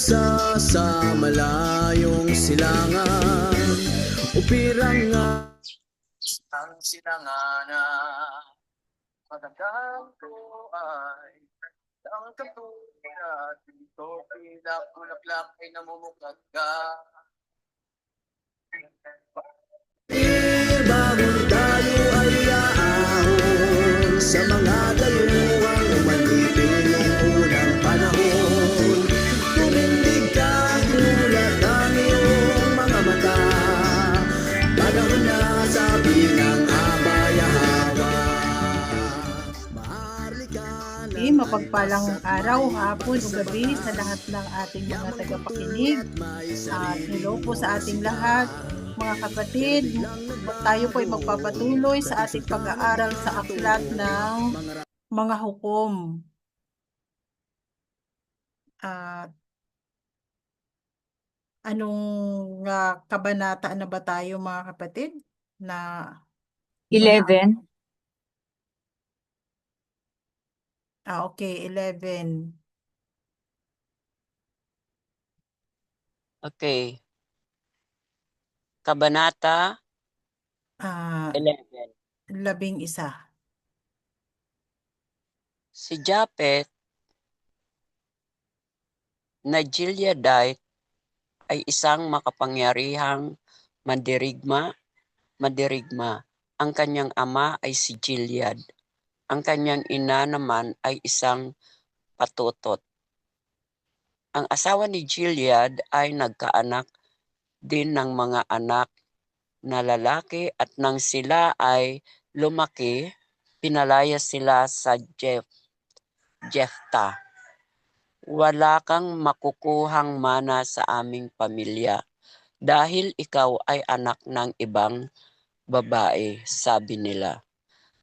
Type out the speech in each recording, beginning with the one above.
sa malayong silangan, upirang nga ang sinanganan. Pagdagang ko ay ang katulad dito, pinakulaklak ay namumukad ka. Bangon tayo ay aahon sa mga dayuhang umanipin noong unang panahon. Tumindig ka, mulat ang iyong mga mata, panahon na sabi ng abayahawa. Mapagpalang araw, hapon o gabi sa lahat ng ating mga tagapakinig. At hello po sa ating lahat, mga kapatid. Tayo po ay magpapatuloy sa ating pag-aaral sa aklat ng mga hukom. At anong kabanata na ba tayo, mga kapatid? Na 11. Okay, 11. Okay. Kabanata 11. 11. Si Japhet na Gileadite ay isang makapangyarihang mandirigma. Ang kanyang ama ay si Gilead. Ang kanyang ina naman ay isang patutot. Ang asawa ni Gilead ay nagkaanak din ng mga anak na lalaki at nang sila ay lumaki, pinalaya sila sa Jephthah. Wala kang makukuhang mana sa aming pamilya dahil ikaw ay anak ng ibang babae, sabi nila.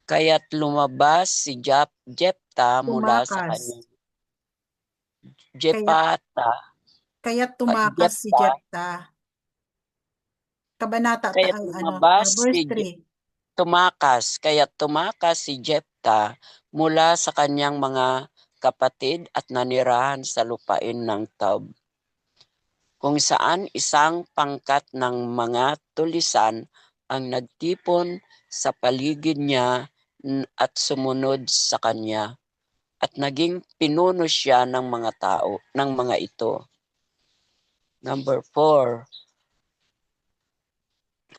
Kaya't lumabas si Jephthah mula sa kanyang Kaya't tumakas si Jephthah. Kabanata verse 3. Tumakas si Jephthah mula sa kanyang mga kapatid at nanirahan sa lupain ng Tob, kung saan isang pangkat ng mga tulisan ang nagtipon sa paligid niya at sumunod sa kanya, at naging pinuno siya ng mga tao, ng mga ito. Number 4.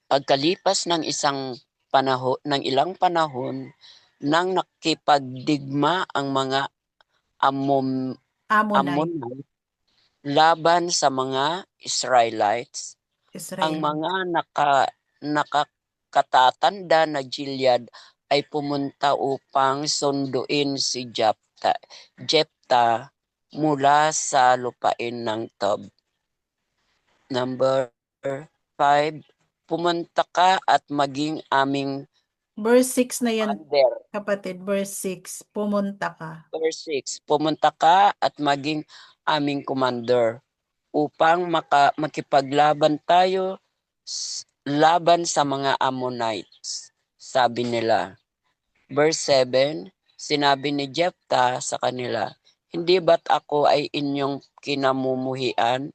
Pagkalipas ng ilang panahon, nang nakipagdigma ang mga Ammonite laban sa mga Israelites, ang mga nakakatatanda na Gilead ay pumunta upang sunduin si Jephthah mula sa lupain ng Tob. Number 5. Pumunta ka at maging aming verse 6 na yan, commander. kapatid. Verse 6. Pumunta ka. Verse 6. Pumunta ka at maging aming commander upang makipaglaban tayo laban sa mga Ammonites, sabi nila. Verse 7, sinabi ni Jephthah sa kanila, hindi ba't ako ay inyong kinamumuhian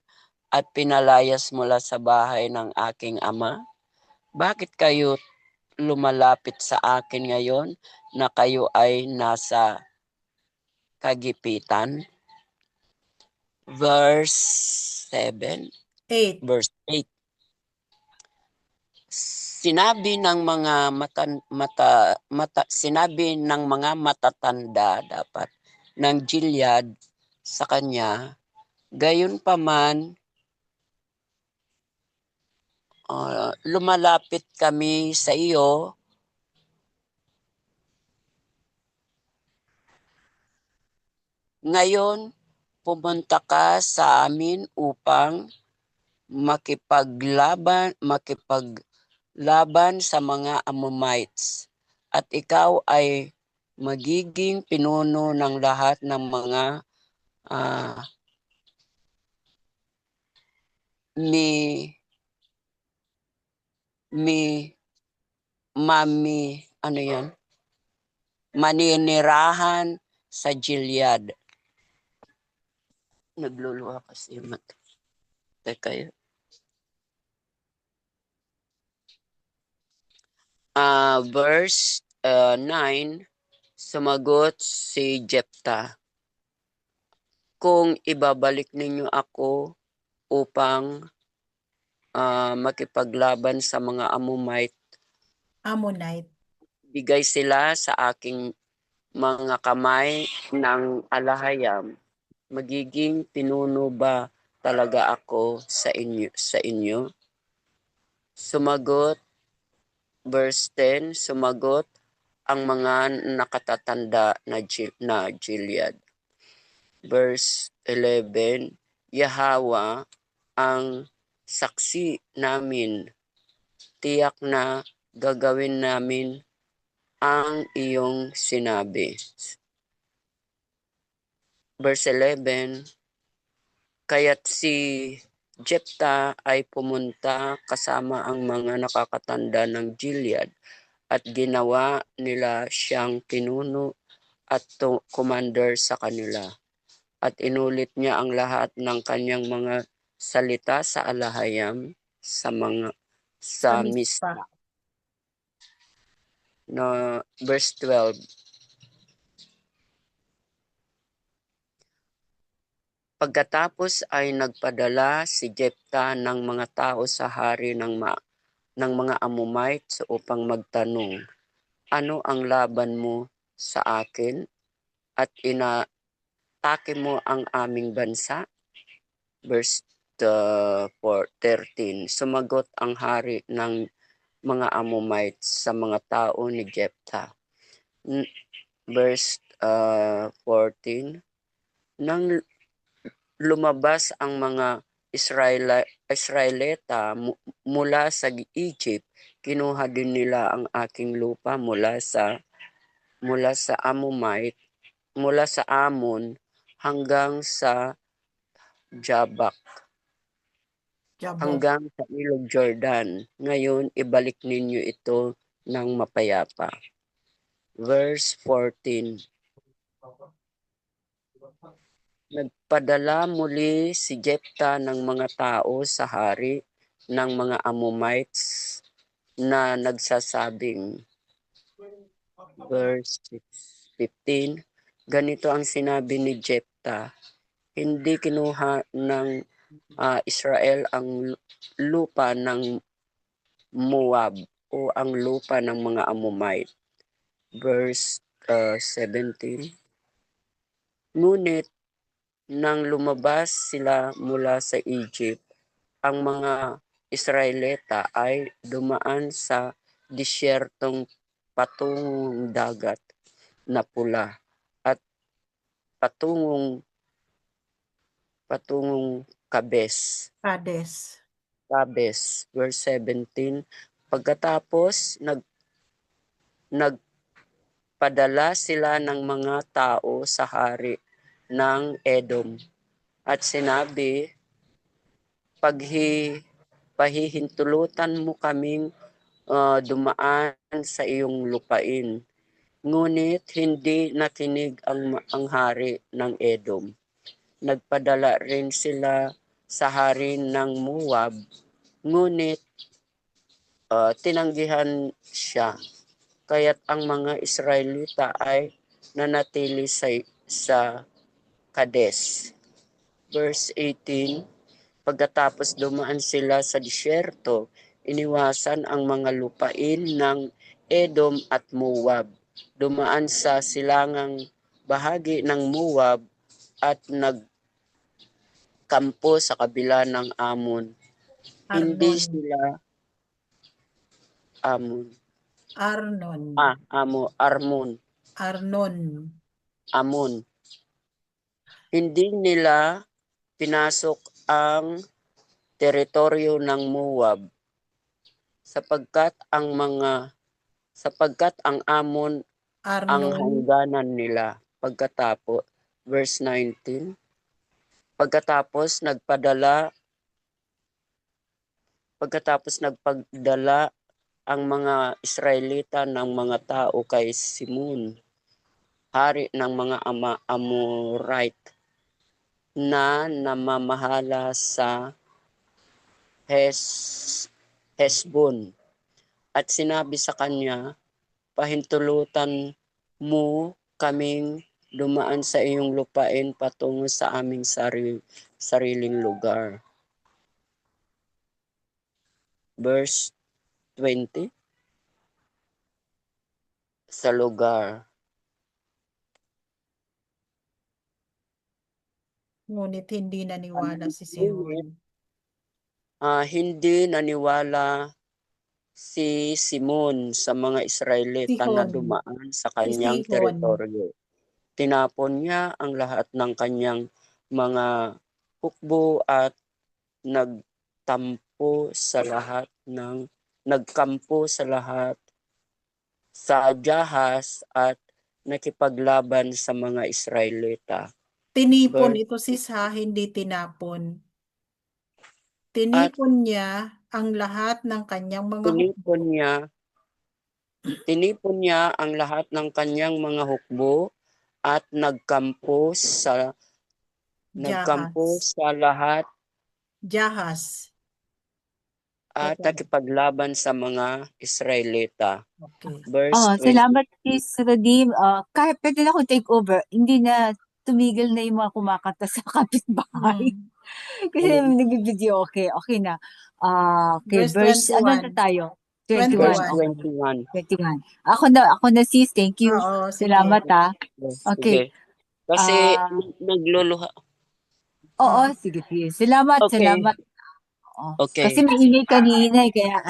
at pinalayas mula sa bahay ng aking ama? Bakit kayo lumalapit sa akin ngayon na kayo ay nasa kagipitan? Verse 7. 8. Verse 8. Sinabi ng mga matatanda dapat ng Gilead sa kanya, gayunpaman lumalapit kami sa iyo ngayon, pumunta ka sa amin upang makipaglaban sa mga Ammonites, at ikaw ay magiging pinuno ng lahat ng mga maninirahan sa Gilead. Nagluluha kasi yung mata. Teka yun. Verse 9, sumagot si Jephthah, kung ibabalik ninyo ako upang makipaglaban sa mga Ammonite, Ammonite. bigay sila sa aking mga kamay ng alahayam, magiging pinuno ba talaga ako sa inyo? Sumagot, verse 10, sumagot ang mga nakatatanda na Gilead. Verse 11, Yahweh ang saksi namin, tiyak na gagawin namin ang iyong sinabi. Verse 11, kaya't si Jephthah ay pumunta kasama ang mga nakakatanda ng Gilead at ginawa nila siyang pinuno at commander sa kanila. At inulit niya ang lahat ng kanyang mga salita sa alahayam sa Mispa. Mispa. Verse 12. Pagkatapos ay nagpadala si Jephthah ng mga tao sa hari ng mga Ammonite upang magtanong, ano ang laban mo sa akin at inatake mo ang aming bansa? Verse 13, sumagot ang hari ng mga Ammonite sa mga tao ni Jephthah. Verse 14, nang lumabas ang mga Israelita mula sa Egypt, kinuha din nila ang aking lupa mula sa Ammonite, mula sa Ammon hanggang sa Jabak, Jabok. hanggang sa ilog Jordan. Ngayon, ibalik ninyo ito ng mapayapa. Verse 14, nagpadala muli si Jephthah ng mga tao sa hari ng mga Ammonites na nagsasabing, verse 15, ganito ang sinabi ni Jephthah, hindi kinuha ng Israel ang lupa ng Moab o ang lupa ng mga Ammonite. Verse 17, ngunit nang lumabas sila mula sa Egypt, ang mga Israelita ay dumaan sa disyertong patungong dagat na pula at patungong Kabes. Verse 17, pagkatapos nagpadala sila ng mga tao sa hari ng Edom at sinabi, pahihintulutan mo kaming dumaan sa iyong lupain. Ngunit hindi nakinig ang hari ng Edom. Nagpadala rin sila sa hari ng Moab, ngunit tinanggihan siya. Kaya't ang mga Israelita ay nanatili sa Kades. Verse 18, pagkatapos dumaan sila sa disyerto, iniwasan ang mga lupain ng Edom at Moab. Dumaan sa silangang bahagi ng Moab at nagkampo sa kabila ng Ammon. Hindi sila Ammon. Ammon. Hindi nila pinasok ang teritoryo ng Moab sapagkat ang Ammon ang hangganan nila. Pagkatapos, verse 19, pagkatapos nagpagdala ang mga Israelita ng mga tao kay Simon, hari ng mga Amorite, na namamahala sa Hesbon. At sinabi sa kanya, pahintulutan mo kaming dumaan sa iyong lupain patungo sa aming sariling lugar. Verse 20. Sa lugar. Ngunit hindi naniwala si Sihon. Hindi naniwala si Simon sa mga Israelita na Sihon. dumaan sa Si kanyang Sihon. teritoryo. Tinapon niya ang lahat ng kanyang mga hukbo at nagkampo sa lahat sa Jahas at nakipaglaban sa mga Israelita. Tinipon ito sis ha, hindi tinapon. Tinipon niya ang lahat ng kanyang mga hukbo. Tinipon niya ang lahat ng kanyang mga hukbo at nagkampo sa lahat Jahas. at nakipaglaban sa mga Israelita. Okay. Verse 20. Salamat sis Radim. Kahit pwede na akong take over, hindi na tumigil na yung mga kumakanta sa kapitbahay. Kasi nagbibideo, okay na. Okay, verse, ano na tayo? 21. Verse 21. Ako na sis, thank you. Oo, sige. Salamat ha. Okay. Sige. Kasi nagluluha. Oo, sige. Salamat. Okay. Kasi maingay kanina kaya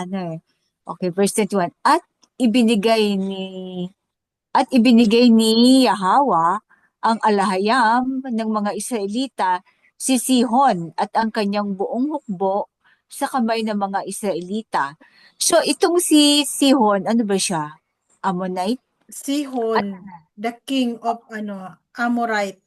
Okay, verse 21. At ibinigay ni Yahawa ang alahayam ng mga Israelita si Sihon at ang kanyang buong hukbo sa kamay ng mga Israelita. So itong si Sihon, ano ba siya? Ammonite? Sihon, the king of Amorite.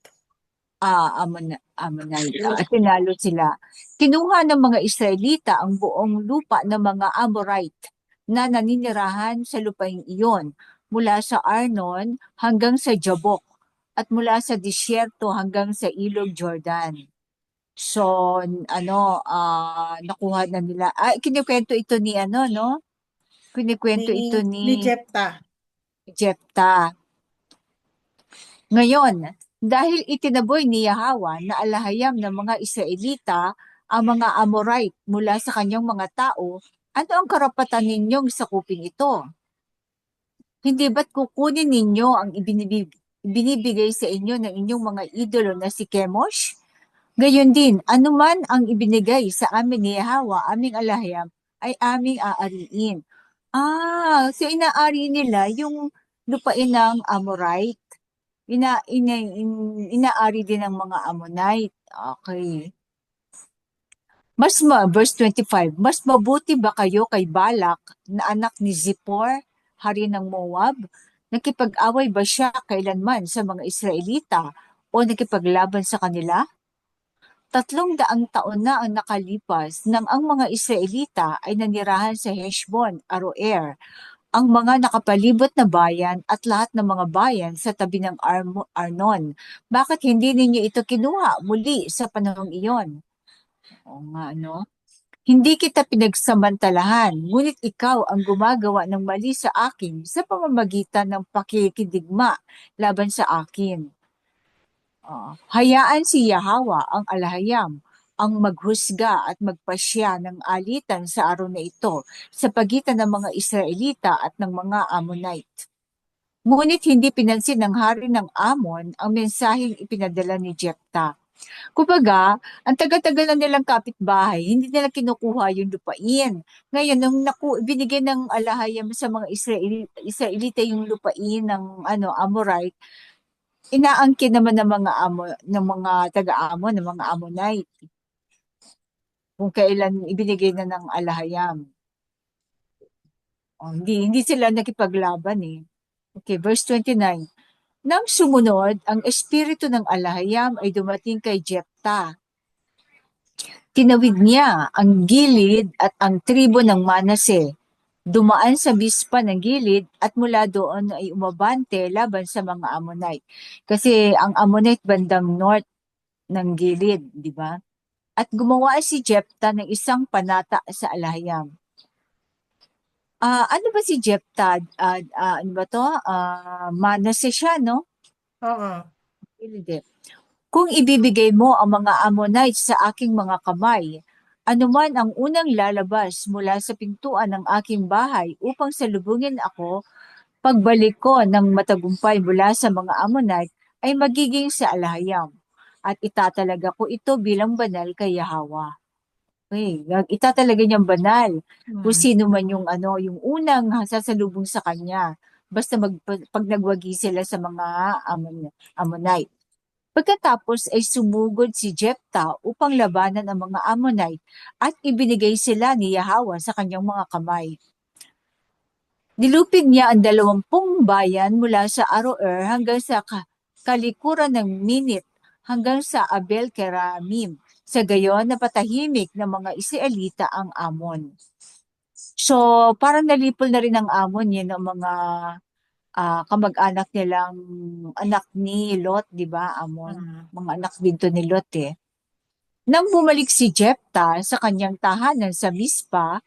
Ammonite. At tinalo sila. Kinuha ng mga Israelita ang buong lupa ng mga Amorite na naninirahan sa lupaing iyon mula sa Arnon hanggang sa Jabok at mula sa disyerto hanggang sa ilog Jordan. So, nakuha na nila. Kinikwento ito ni ito ni Jephthah. Ngayon, dahil itinaboy ni Yahawa na alahayam ng mga Israelita ang mga Amorite mula sa kanyang mga tao, ano ang karapatan ninyong sakupin ito? Hindi ba't kukunin ninyo ang ibinibigay sa inyo ng inyong mga idolo na si Chemosh? Gayon din, anuman ang ibinigay sa amin ni Yahawa, aming alahayam, ay aming aariin. So inaari nila yung lupain ng Amorite. Inaari din ng mga Ammonite. Okay. Verse 25, mas mabuti ba kayo kay Balak na anak ni Zippor, hari ng Moab? Nakipag-away ba siya kailanman sa mga Israelita o nakipaglaban sa kanila? 300 taon na ang nakalipas nang ang mga Israelita ay nanirahan sa Heshbon, Aroer, ang mga nakapalibot na bayan at lahat ng mga bayan sa tabi ng Arnon. Bakit hindi ninyo ito kinuha muli sa panahong iyon? O nga, Hindi kita pinagsamantalahan, ngunit ikaw ang gumagawa ng mali sa akin sa pamamagitan ng pakikidigma laban sa akin. Hayaan si Yahawa ang alahayam ang maghusga at magpasya ng alitan sa araw na ito sa pagitan ng mga Israelita at ng mga Ammonite. Ngunit hindi pinansin ng hari ng Ammon ang mensaheng ipinadala ni Jephthah. Kumbaga, ang taga-tagal na nilang kapitbahay, hindi nila kinukuha yung lupain. Ngayon, nung binigay ng alahayam sa mga Israelita yung lupain ng Amorite, inaangkin naman ng mga taga-Amon, ng mga Ammonite. Kung kailan ibinigay na ng alahayam. Hindi sila nakipaglaban eh. Okay, verse 29. Nang sumunod, ang espiritu ng alahayam ay dumating kay Jephthah. Tinawid niya ang gilid at ang tribo ng Manase. Dumaan sa bispa ng gilid at mula doon ay umabante laban sa mga Ammonite. Kasi ang Ammonite bandang north ng gilid, di ba? At gumawa si Jepta ng isang panata sa Alayam. Ano ba si Jepta? Ano ba to? Manase siya, no? Oo. Hindi. Kung ibibigay mo ang mga Ammonites sa aking mga kamay, anuman ang unang lalabas mula sa pintuan ng aking bahay upang salubungin ako, pagbalik ko ng matagumpay mula sa mga Ammonite ay magiging sa Alahayam at itatalaga ko ito bilang banal kay Yahweh. Okay, itatalaga niyang banal kung Mm. sino man yung ano, yung unang sasalubong sa kanya. Basta pag nagwagi sila sa mga Ammonite. Pagkatapos ay sumugod si Jepta upang labanan ang mga Ammonite at ibinigay sila ni Yahweh sa kanyang mga kamay. Nilupig niya ang 20 bayan mula sa Aroer hanggang sa kalikuran ng Minit hanggang sa Abel Keramim. Sa gayon, napatahimik ng mga Israelita ang Amon. So, parang nalipol na rin ang Amon yan ng mga kamag-anak nilang anak ni Lot, di ba, Amon? Mm. Mga anak din to ni Lot eh. Nang bumalik si Jepta sa kanyang tahanan sa Mispa,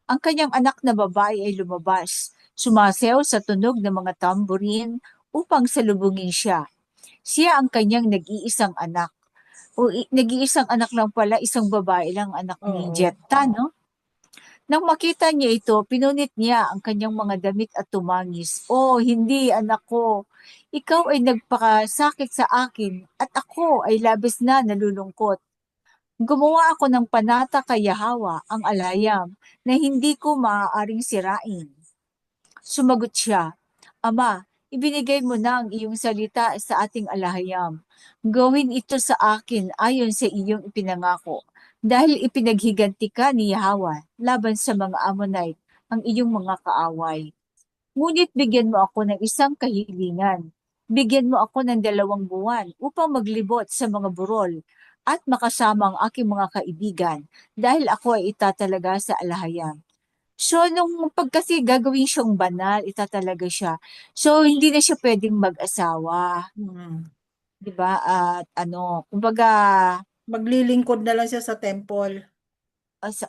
ang kanyang anak na babae ay lumabas, sumasayaw sa tunog ng mga tamborin upang salubungin siya. Siya ang kanyang nag-iisang anak. Nag-iisang anak lang pala, isang babae lang anak ni Oo. Jepta, no? Nang makita niya ito, pinunit niya ang kanyang mga damit at tumangis. Oh, hindi, anak ko. Ikaw ay nagpakasakit sa akin at ako ay labis na nalulungkot. Gumawa ako ng panata kay Yahawa, ang alayam, na hindi ko maaaring sirain. Sumagot siya, Ama, ibinigay mo na ang iyong salita sa ating alahayam. Gawin ito sa akin ayon sa iyong ipinangako. Dahil ipinaghiganti ka ni Yahawa laban sa mga Ammonite, ang iyong mga kaaway. Ngunit bigyan mo ako ng isang kahilingan. Bigyan mo ako ng 2 buwan upang maglibot sa mga burol at makasama ang aking mga kaibigan dahil ako ay itatalaga sa alahayam. So, nung pag kasi gagawin siyang banal, itatalaga siya. So, hindi na siya pwedeng mag-asawa. Mm. Di ba? At ano, kumbaga, Maglilingkod na lang siya sa temple.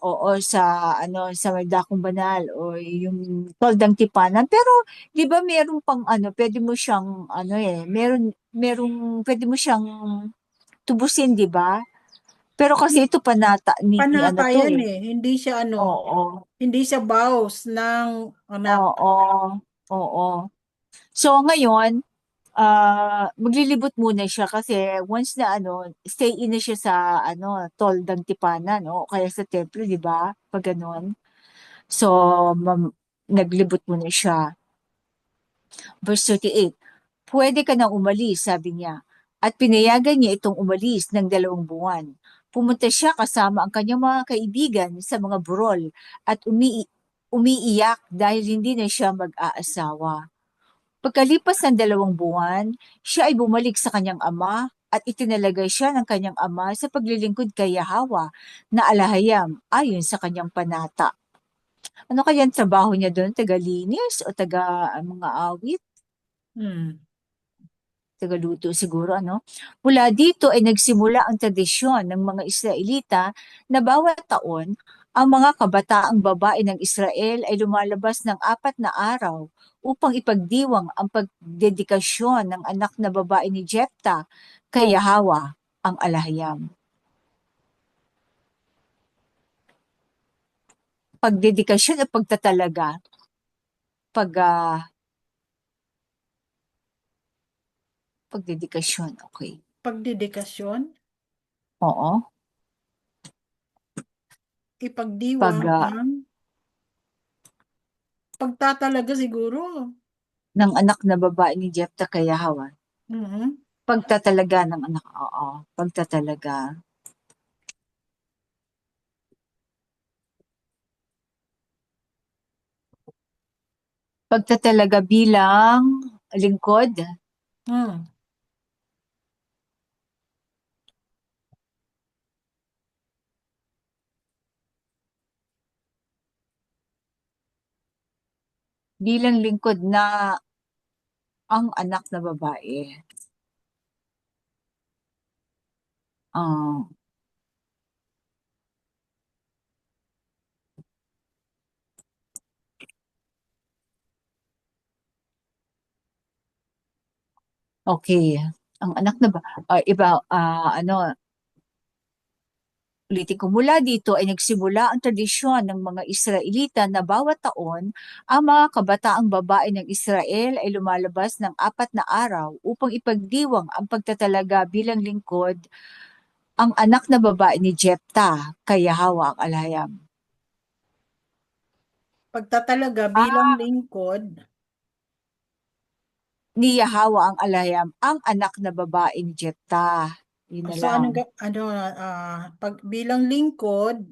oo, sa ano, sa may dakong banal o yung toldang tipanan. Pero, di ba meron pang ano, pwede mo siyang, ano merong, pwede mo siyang tubusin, di ba? Pero kasi ito panata ni ano Panata to yan eh. eh. Hindi siya Oo, hindi siya vows ng anak. oo, oo. So, ngayon, maglilibot muna siya kasi once na ano, stay in na siya sa ano, toldang tipanan, o kaya sa templo, di ba? Pag ganon. So, naglibot muna siya. Verse 38, pwede ka nang umalis, sabi niya. At pinayagan niya itong umalis ng 2 buwan. Pumunta siya kasama ang kanyang mga kaibigan sa mga burol at umiiyak dahil hindi na siya mag-aasawa. Pagkalipas ng 2 buwan, siya ay bumalik sa kanyang ama at itinalagay siya ng kanyang ama sa paglilingkod kay Yahawa na alahayam ayon sa kanyang panata. Ano kaya ang trabaho niya doon? Taga-linis o taga mga awit? Hmm. Tagaluto siguro, ano? Mula dito ay nagsimula ang tradisyon ng mga Israelita na bawat taon, ang mga kabataang babae ng Israel ay lumalabas ng 4 na araw upang ipagdiwang ang pagdedikasyon ng anak na babae ni Jepta kay Yahawa, ang alahayam. Pagdedikasyon o pagtatalaga? Pag, pagdedikasyon, okay. Pagdedikasyon, Oo. Pag, ipagdiwang ang pagtatalaga siguro. ng anak na babae ni Jepta kay Yahawa. Mhm. Pagtatalaga ng anak, oo. Pagtatalaga. Pagtatalaga bilang lingkod, Hmm. bilang lingkod na ang anak na babae. Ah, okay. Ang anak na ba? Ano, ulitin ko, mula dito ay nagsimula ang tradisyon ng mga Israelita na bawat taon, ang mga kabataang babae ng Israel ay lumalabas ng 4 na araw upang ipagdiwang ang pagtatalaga bilang lingkod ang anak na babae ni Jepta kay Yahawa ang alahayam. Pagtatalaga bilang Ah, lingkod. ni Yahawa ang alahayam, ang anak na babae ni Jepta. Yun na So lang. pag bilang lingkod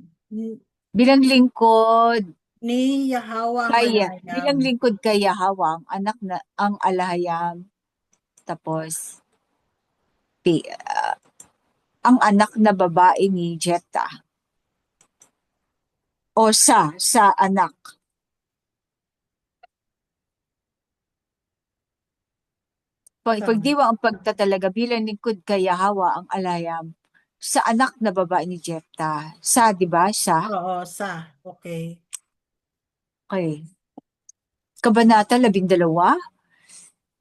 Bilang lingkod ni Yahweh ang kay Malayam. bilang lingkod kay Yahawa ang anak na ang alahayam. Tapos ang anak na babae ni Jepta. O sa anak. Sa, Pagdiwa ang pagtatalaga bilang lingkod kay Yahawa ang alayam sa anak na babae ni Jepta. Sa, di ba? Sa? oo, okay. Okay. Kabanata 12.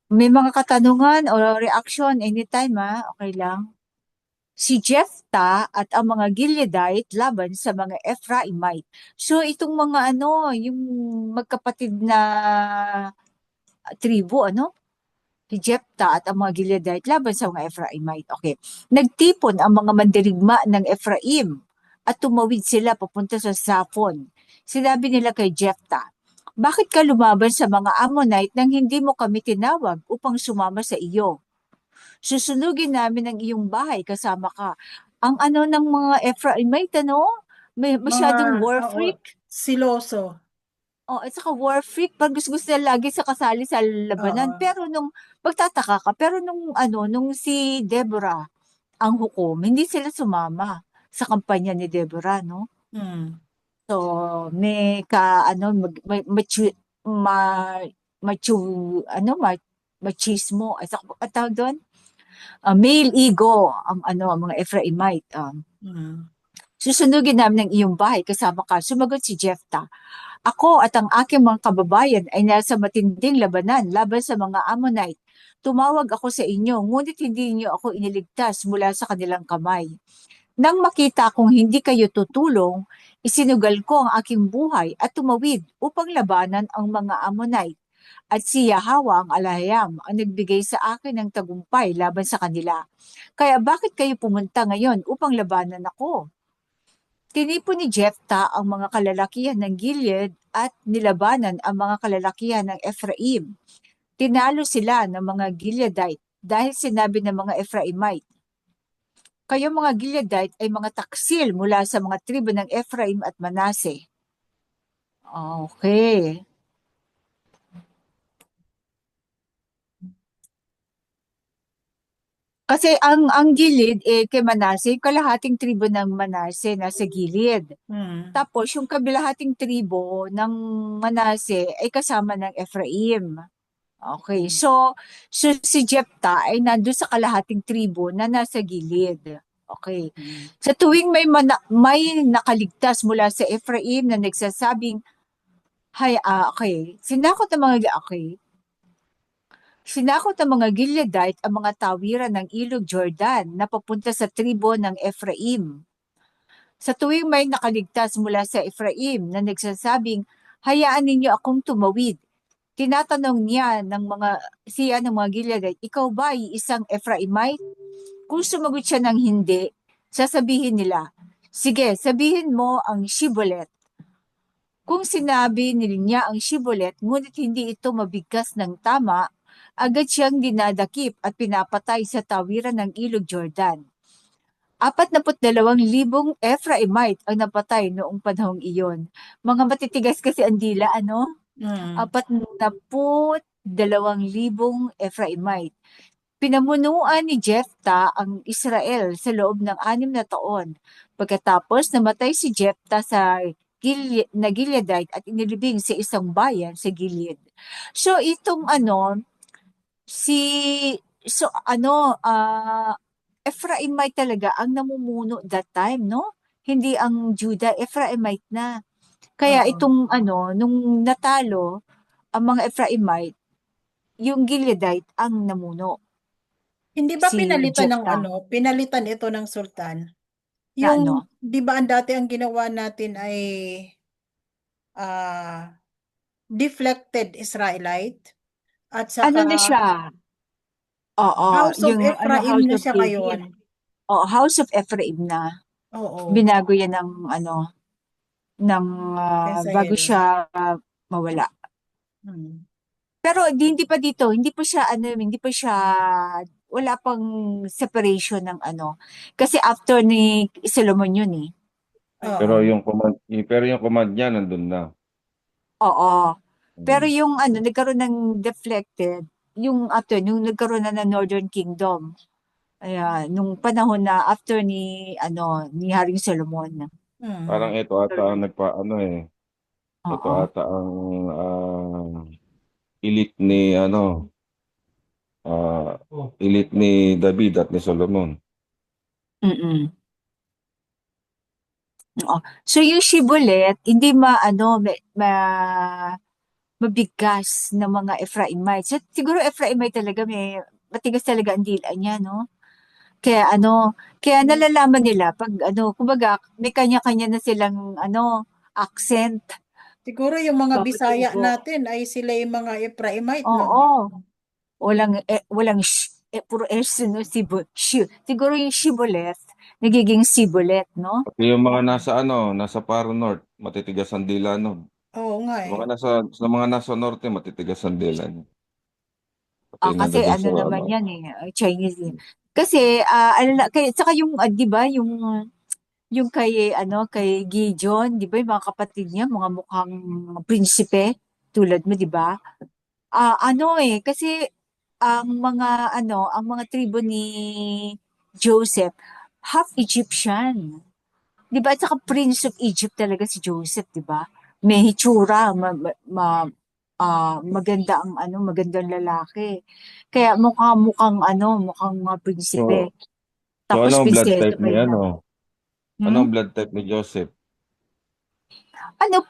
May mga katanungan o reaction anytime ha. Okay lang. Si Jepta at ang mga Gileadite laban sa mga Ephraimite. So itong mga ano, yung magkapatid na tribo, ano? Si Jepta at ang mga Gileadite laban sa mga Ephraimite. Okay. Nagtipon ang mga mandirigma ng Ephraim at tumawid sila papunta sa Zaphon. Sinabi nila kay Jepta, bakit ka lumaban sa mga Ammonite nang hindi mo kami tinawag upang sumama sa iyo? Susunugin namin ang iyong bahay kasama ka. Ang ano ng mga Ephraimite, ano? Mga, Masyadong war oo, freak. siloso. Oh, at saka war freak, pag gusto nila lagi sa kasali sa labanan. Oo. Pero nung, magtataka ka, pero nung si Deborah ang hukom, hindi sila sumama sa kampanya ni Deborah, no? Hmm. So, may ano, ma, machu, ano, machismo, at tawag doon? Male ego, ang mga Ephraimite. Hmm. Susunugin namin ang iyong bahay kasama ka. Sumagot si Jepta. Ako at ang aking mga kababayan ay nasa matinding labanan laban sa mga Ammonite. Tumawag ako sa inyo, ngunit hindi niyo ako iniligtas mula sa kanilang kamay. Nang makita kong hindi kayo tutulong, isinugal ko ang aking buhay at tumawid upang labanan ang mga Ammonite. At si Yahawa ang alahayam ang nagbigay sa akin ng tagumpay laban sa kanila. Kaya bakit kayo pumunta ngayon upang labanan ako? Tinipon ni Jepta ang mga kalalakihan ng Gilead at nilabanan ang mga kalalakihan ng Ephraim. Tinalo sila ng mga Gileadite dahil sinabi ng mga Ephraimite, kayo mga Gileadite ay mga taksil mula sa mga tribo ng Ephraim at Manase. Okay. Kasi ang Gilead kay Manase, yung kalahating tribo ng Manase nasa Gilead. Hmm. Tapos yung kabilahating tribo ng Manase ay kasama ng Ephraim. Okay. Hmm. So si Jepta ay nandun sa kalahating tribo na nasa gilid. Okay. Hmm. Sa tuwing may nakaligtas mula sa Ephraim na nagsasabing, okay. Sinakot ng mga Gileadite ang mga tawiran ng Ilog Jordan na papunta sa tribo ng Ephraim. Sa tuwing may nakaligtas mula sa Ephraim na nagsasabing, hayaan ninyo akong tumawid. Tinatanong siya ng mga Gileadite, ikaw ba ay isang Ephraimite? Kung sumagot siya ng hindi, sasabihin nila, sige, sabihin mo ang Shibolet. Kung sinabi niya ang Shibolet, ngunit hindi ito mabigkas ng tama, agad siyang dinadakip at pinapatay sa tawiran ng Ilog Jordan. 42,000 Ephraimite ang napatay noong panahong iyon. Mga matitigas kasi ang dila, ano? Hmm. 42,000 Ephraimite. Pinamunuan ni Jepta ang Israel sa loob ng 6 na taon. Pagkatapos namatay si Jepta na Gileadite at inilibing sa isang bayan sa Gilead. So itong ano, si so ano Ephraimite talaga ang namumuno that time, no? Hindi ang Judah, Ephraimite na. Kaya Oo. itong nung natalo ang mga Ephraimite, yung Gileadite ang namuno, Hindi ba si pinalitan ng Jephthah. pinalitan ito ng sultan? Na Yung, ano? di ba ang dati ang ginawa natin ay ah, deflected Israelite at Ano saka na siya? Oo, House of yung Ephraim House na of siya David. ngayon. Oo, House of Ephraim na. Oo, Binago yan ng ng bago Pensahero. siya mawala. Hmm. Pero hindi pa dito, hindi pa siya hindi pa siya wala pang separation ng kasi after ni Solomon yun eh. Oo. Pero yung command niya nandun na. Oo. Pero Mm. yung nagkaroon ng deflected, yung after, nung nagkaroon na ng Northern Kingdom, ayan, nung panahon na after ni Haring Solomon. Parang Hmm. ito ata ang ito Oo. ata ang elite ni ah, elite ni David at ni Solomon. Mm. Oo. So yung shibboleth, hindi mabigkas ng mga Ephraimites. So, siguro Ephraimite talaga matigas talaga ang dila niya, no? Kaya kaya nalalaman nila pag kumbaga may kanya-kanya na silang accent, Siguro yung mga bawat Bisaya tubo. natin ay sila yung mga Ephraimite, no? Oo. Walang puro S, no? Siguro yung shibboleth, nagiging sibolet, no? Pati yung mga nasa Paro North, matitigas ang dila no. Oo nga Sa eh. mga nasa norte, matitigas ang dila niya. Pati Kasi nandun sa naman yan eh, Chinese eh. Kasi, kaya, saka yung, di ba, yung kay Gideon, di ba, yung mga kapatid niya, mga mukhang prinsipe, tulad mo, di ba? Kasi, ang mga tribo ni Joseph, half Egyptian. Di ba? At saka Prince of Egypt talaga si Joseph, di ba? May hitsura, maganda magandang lalaki. Kaya mukhang prinsipe. So, so Tapos anong blood prinsesa type pa ni yan. Hmm? Anong blood type ni Joseph?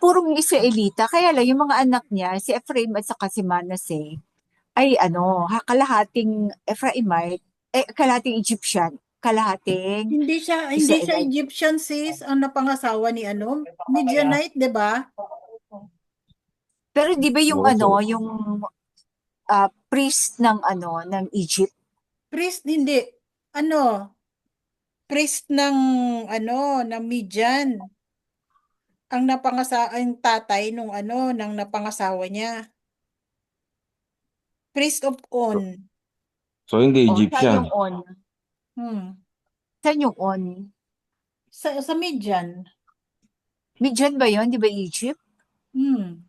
Purong Israelita. Kaya lang, yung mga anak niya, si Ephraim at saka si Manasseh, ay kalahating Ephraimite, kalahating Egyptian, kalahating Hindi siya Israelite. Egyptian sis, ang napangasawa ni Midianite, 'di ba? Pero di ba yung Siguro so. yung priest ng Egypt? Priest hindi. Ano? Priest ng ng Midian. Ang tatay nung ng napangasawa niya. Priest of So, On. so hindi O, saan yung Egyptian. on? Hmm. Saan yung on? Sa Midian. Midian ba yun? Di ba Egypt? Hmm.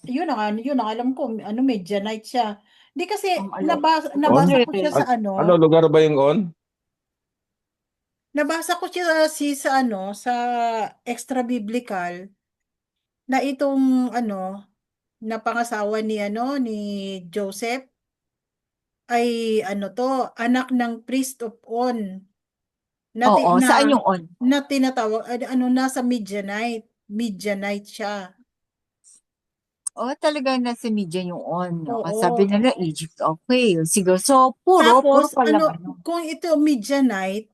Yun ang alam ko, Midianite siya. Di kasi Ang alam. On? nabasa ko siya sa Ano lugar ba yung on? nabasa ko siya sa extra biblical na itong na pangasawa ni Joseph ay anak ng priest of On na Oo, saan yung on? na tinatawag nasa Midianite siya. Oh, talaga nasa Midian yung on. Okay, sabi Oo. nila Egypt. Okay, sige. So, puro Tapos pa lang kung ito Midianite,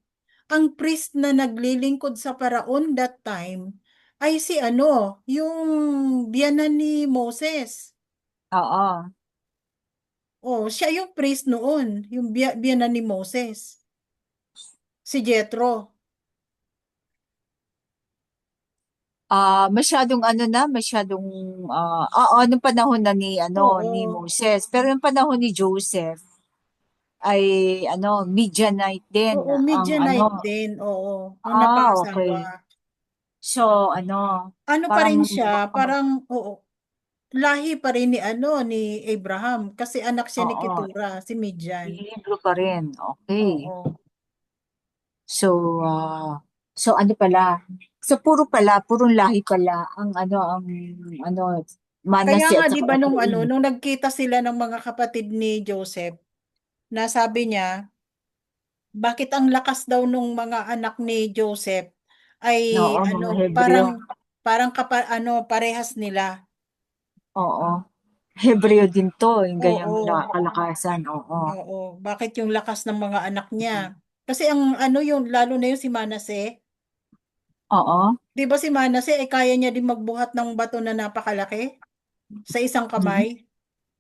ang priest na naglilingkod sa paraon that time ay si yung biyanan ni Moses. Oo. Oh, siya yung priest noon, yung biyanan ni Moses, si Jethro. Masyadong masyadong nung panahon na ni Oo. Moses. Pero yung panahon ni Joseph ay Midianite din Oo, ang Midianite din, oo, nung okay. napangasawa. So, Ano pa parang rin siya, parang, oo, lahi pa rin ni Abraham, kasi anak siya ni oo, Ketura, si Midian. Hebrew pa rin. Okay. Oo. So, pala? So, purong lahi pala ang Kaya Manasseh nga, at di saka ba Ephraim. nung nagkita sila ng mga kapatid ni Joseph, na sabi niya, bakit ang lakas daw nung mga anak ni Joseph ay Oo, mga ano, Hebreo. parang parehas nila. Oo. Hebreo din to, yung ganyang Oo, kalakasan. Oo. oo. Bakit yung lakas ng mga anak niya? Kasi ang ano yung lalo na yung si Manase, Oo. 'di ba si Manase ay kaya niya din magbuhat ng bato na napakalaki sa isang Mhm. kamay?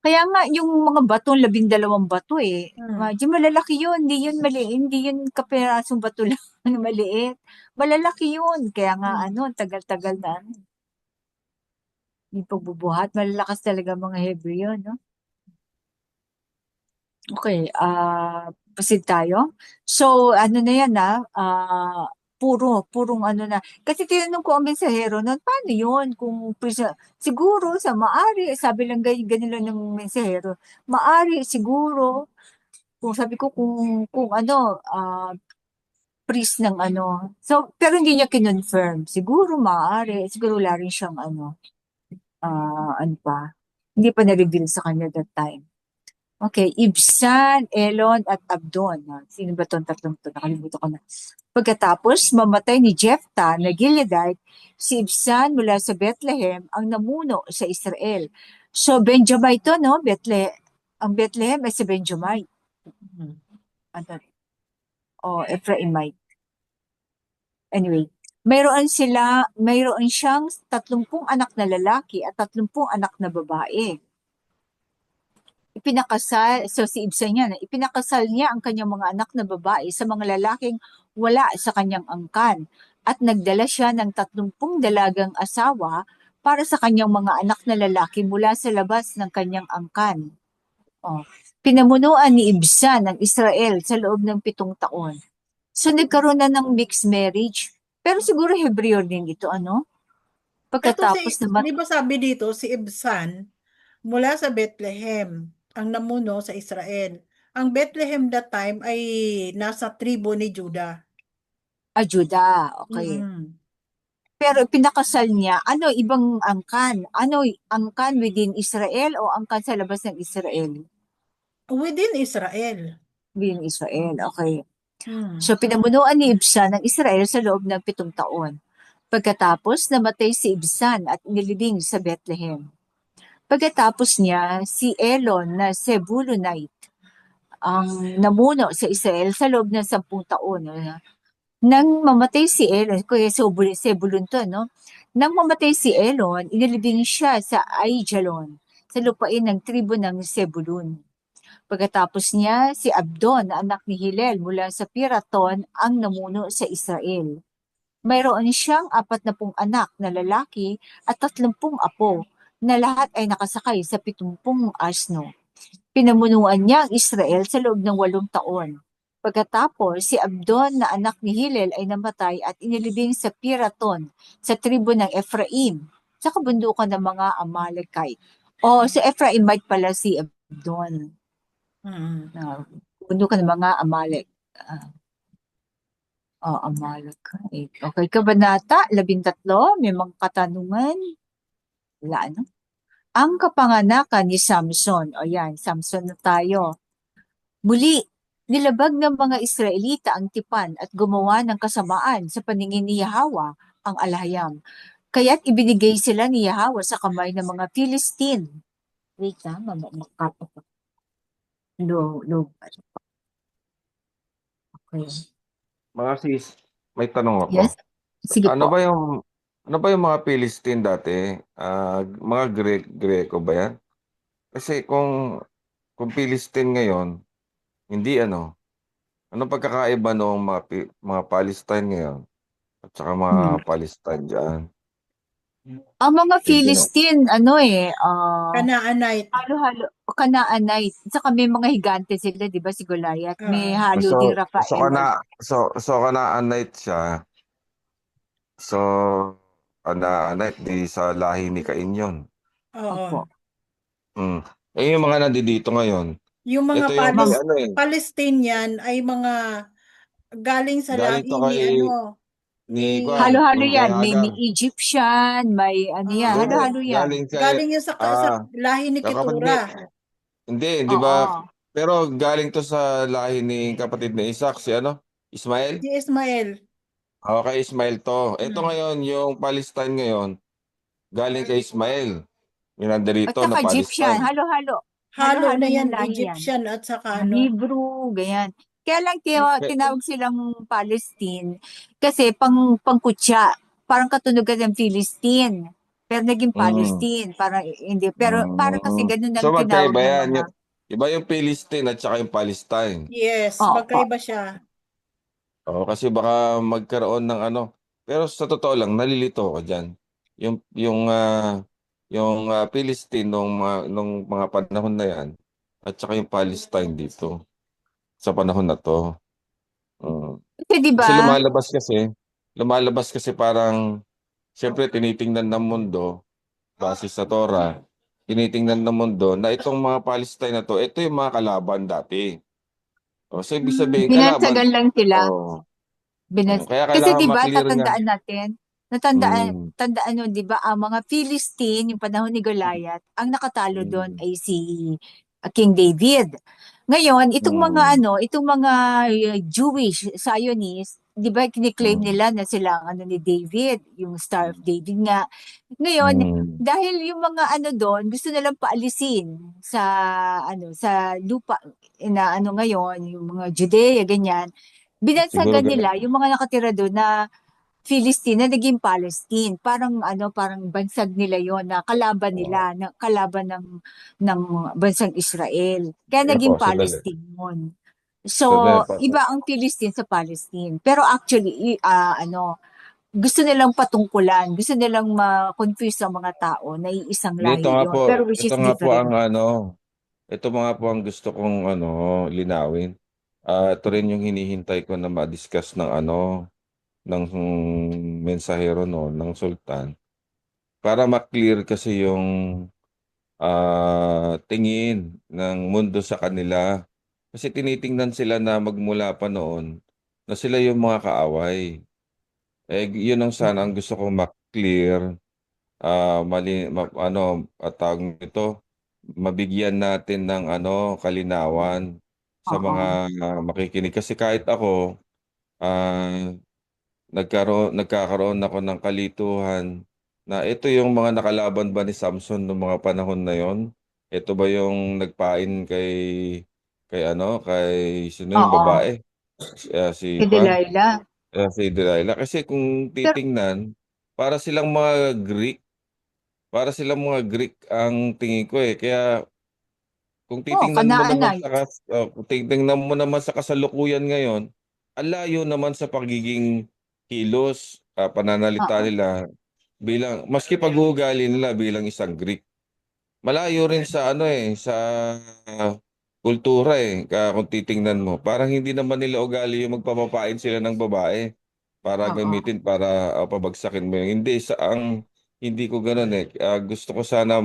Kaya nga, yung mga bato, 12 bato eh. Hmm. Medyo malalaki yun, hindi yun maliit, hindi yun kapirasong bato lang na maliit. Malalaki yun. Kaya nga, Hmm. tagal-tagal na, yung pagbubuhat, malalakas talaga mga Hebreo, no? Okay, proceed tayo. So, ano na yan purong ano na. Kasi tinanong ko ang mensahero nun, paano yun? Kung siguro sa maari, sabi lang ganyan lang ng mensahero, maari siguro, kung sabi ko kung ano, priest ng ano. So, pero hindi niya kinonfirm. Siguro maaari, siguro wala rin siyang ano pa, hindi pa na-reveal sa kanya that time. Okay, Ibsan, Elon, at Abdon. Sino ba itong tatlong to? Nakalimutan ko na. Pagkatapos, mamatay ni Jephthah na Gileadite, si Ibsan mula sa Bethlehem ang namuno sa Israel. So, Benjamite to, no? Ang Bethlehem ay si Benjamite. Hmm. Ano? O, Ephraimite. Anyway, mayroon siyang 30 anak na lalaki at 30 anak na babae. Si Ibsan niya, ipinakasal niya ang kanyang mga anak na babae sa mga lalaking wala sa kanyang angkan at nagdala siya ng 30 dalagang asawa para sa kanyang mga anak na lalaki mula sa labas ng kanyang angkan. Oh. Pinamunuan ni Ibsan ang Israel sa loob ng 7 taon. So nagkaroon na ng mixed marriage. Pero siguro Hebreo din ito, ano? Eto Pagkatapos naman, 'di ba sabi dito si Ibsan mula sa Bethlehem ang namuno sa Israel. Ang Bethlehem that time ay nasa tribo ni Judah. Juda, okay. Mm. Pero pinakasal niya, ano ibang angkan? Ano angkan within Israel o angkan sa labas ng Israel? Within Israel. Within Israel, okay. Hmm. So pinamunuan ni Ibsan ng Israel sa loob ng 7 taon. Pagkatapos namatay si Ibsan at inilibing sa Bethlehem. Pagkatapos niya, si Elon na Zebulunite ang namuno sa Israel sa loob ng 10 taon. Nang mamatay si Elon, kaya Zebulun to, no? Nang mamatay si Elon, inilibing siya sa Aijalon, sa lupain ng tribo ng Zebulun. Pagkatapos niya, si Abdon, na anak ni Hillel mula sa Piraton, ang namuno sa Israel. Mayroon siyang 40 anak na lalaki at 30 apo, na lahat ay nakasakay sa 70 asno. Pinamunuan niya ang Israel sa loob ng 8 taon. Pagkatapos, si Abdon na anak ni Hillel ay namatay at inilibing sa Piraton, sa tribo ng Ephraim, sa kabundukan ng mga Amalekite. O, si Ephraimite pala si Abdon, Mm. na kabundukan ng mga Amalek. Amalekite. Okay, Kabanata 13, may mga katanungan. Wala, ano? Ang kapanganakan ni Samson. O yan, Samson na tayo. Muli, nilabag ng mga Israelita ang tipan at gumawa ng kasamaan sa paningin ni Yahweh, ang Alhayam. Kaya't ibinigay sila ni Yahweh sa kamay ng mga Philistine. Wait makapot. Okay. Mga sis, may tanong ako. Yes? Sige Ano po. ba yung ano ba yung mga Philistine dati? Mga Greko ba yan? Kasi kung Philistine ngayon, hindi ano. Anong pagkakaiba noong mga Palestine ngayon at saka mga Hmm. Palestine diyan? Ang mga Medyo no. Philistine, Canaanite. halo-halo, Kanaanite. Saka may mga higante sila, di ba, si Goliath. May Oo. halo So ding so Rafael. kana so Canaanite siya. So Canaanite di sa lahi ni Cain yun. Oo. Opo. Mm. Yung mga nandito ngayon. Yung mga Ito yung may ano Palestinian ay mga galing sa galing lahi to ni kay ano, ni ni Kwan, Halo-halo kay yan. May Hagar. Egyptian, may ano yan. oo, Hindi, Halo-halo yan. galing kay galing yun sa lahi ni yung kapatid ni Ketura. hindi, di ba Oo. Pero galing to sa lahi ni kapatid ni Isaac, si ano? Ismael? Si Ismael. Okay, Ismael to. Ito Hmm. ngayon, yung Palestine ngayon, galing kay Ismael. Yung At nandirito na saka Egyptian, Palestine. halo-halo. Halo Halo-halo na yan, ng lahi yan. Egyptian at saka Mga ano. Hebrew, ganyan. Kaya lang Eh, tinawag silang Palestine kasi pangkutya. Parang katunugan ng Philistine. Pero naging mm, Palestine. Parang hindi. Pero parang kasi mm. ganun So ang tinawag magkaiba ng yan. mga, Iba yung Palestine at saka yung Palestine. Yes, opo. magkaiba siya. Oo, kasi baka magkaroon ng ano. Pero sa totoo lang, nalilito ako dyan. Yung Philistine nung mga panahon na yan at saka yung Palestine dito sa panahon na to. Mm. Kasi di Kasi ba? lumalabas kasi parang siyempre tinitingnan ng mundo base sa Torah, tinitingnan ng mundo na itong mga Palestine na to, ito yung mga kalaban dati. O, so ibig sabihin kalaban. Binansagan lang sila. Oh, kaya Kasi kailangan 'di ba maklear niya. tatandaan natin, natandaan Mm, tandaan mo 'di ba ang mga Philistine yung panahon ni Goliath, ang nakatalo doon mm, ay si King David. Ngayon, mm, itong mga Jewish Zionists, 'di ba kini-claim mm, nila na sila ang ano ni David, yung Star of David nga. Ngayon, mm, dahil yung mga ano doon, gusto nilang paalisin sa lupa na ano ngayon, yung mga Judea ganyan. siguro Binansagan ganun. nila yung mga nakatira doon na Philistine na naging Palestine. Parang bansag nila yon na Oh, kalaban ng bansang Israel. Kaya ako, naging sandali. Palestine yun. So, Sandali pa. iba ang Philistine sa Palestine. Pero actually, gusto nilang patungkulan, gusto nilang ma-confuse ang mga tao na iisang Dito lahi nga po, yon, pero which ito is nga po ang different. ano, ito mga po ang gusto kong linawin. Ito rin yung hinihintay ko na ma-discuss ng ng mensahero no, ng sultan para ma-clear kasi yung tingin ng mundo sa kanila. Kasi tinitingnan sila na magmula pa noon na sila yung mga kaaway. Yun ang sana ang gusto kong ma-clear, tawag nito, mabigyan natin ng kalinawan sa Oo. mga makikinig. Kasi kahit ako, ah, nagkakaroon ako ng kalituhan na ito yung mga nakalaban ba ni Samson noong mga panahon na yon? Ito ba yung nagpain kay sino yung Oo. babae? Si Si Delilah. si Delilah. Kasi kung Pero, titingnan, para silang mga Greek, para silang mga Greek ang tingin ko eh. Kaya Canaanite. kung titingnan mo naman sa kasalukuyan ngayon, ang layo naman sa pagiging kilos, pananalita Oo. nila bilang maski pag-uugali nila bilang isang Greek. Malayo rin sa kultura eh. Kung titingnan mo, parang hindi naman nila ugali yung magpapapain sila ng babae para Oo. gamitin para pabagsakin mo yun. Hindi hindi ko ganoon eh. Gusto ko sana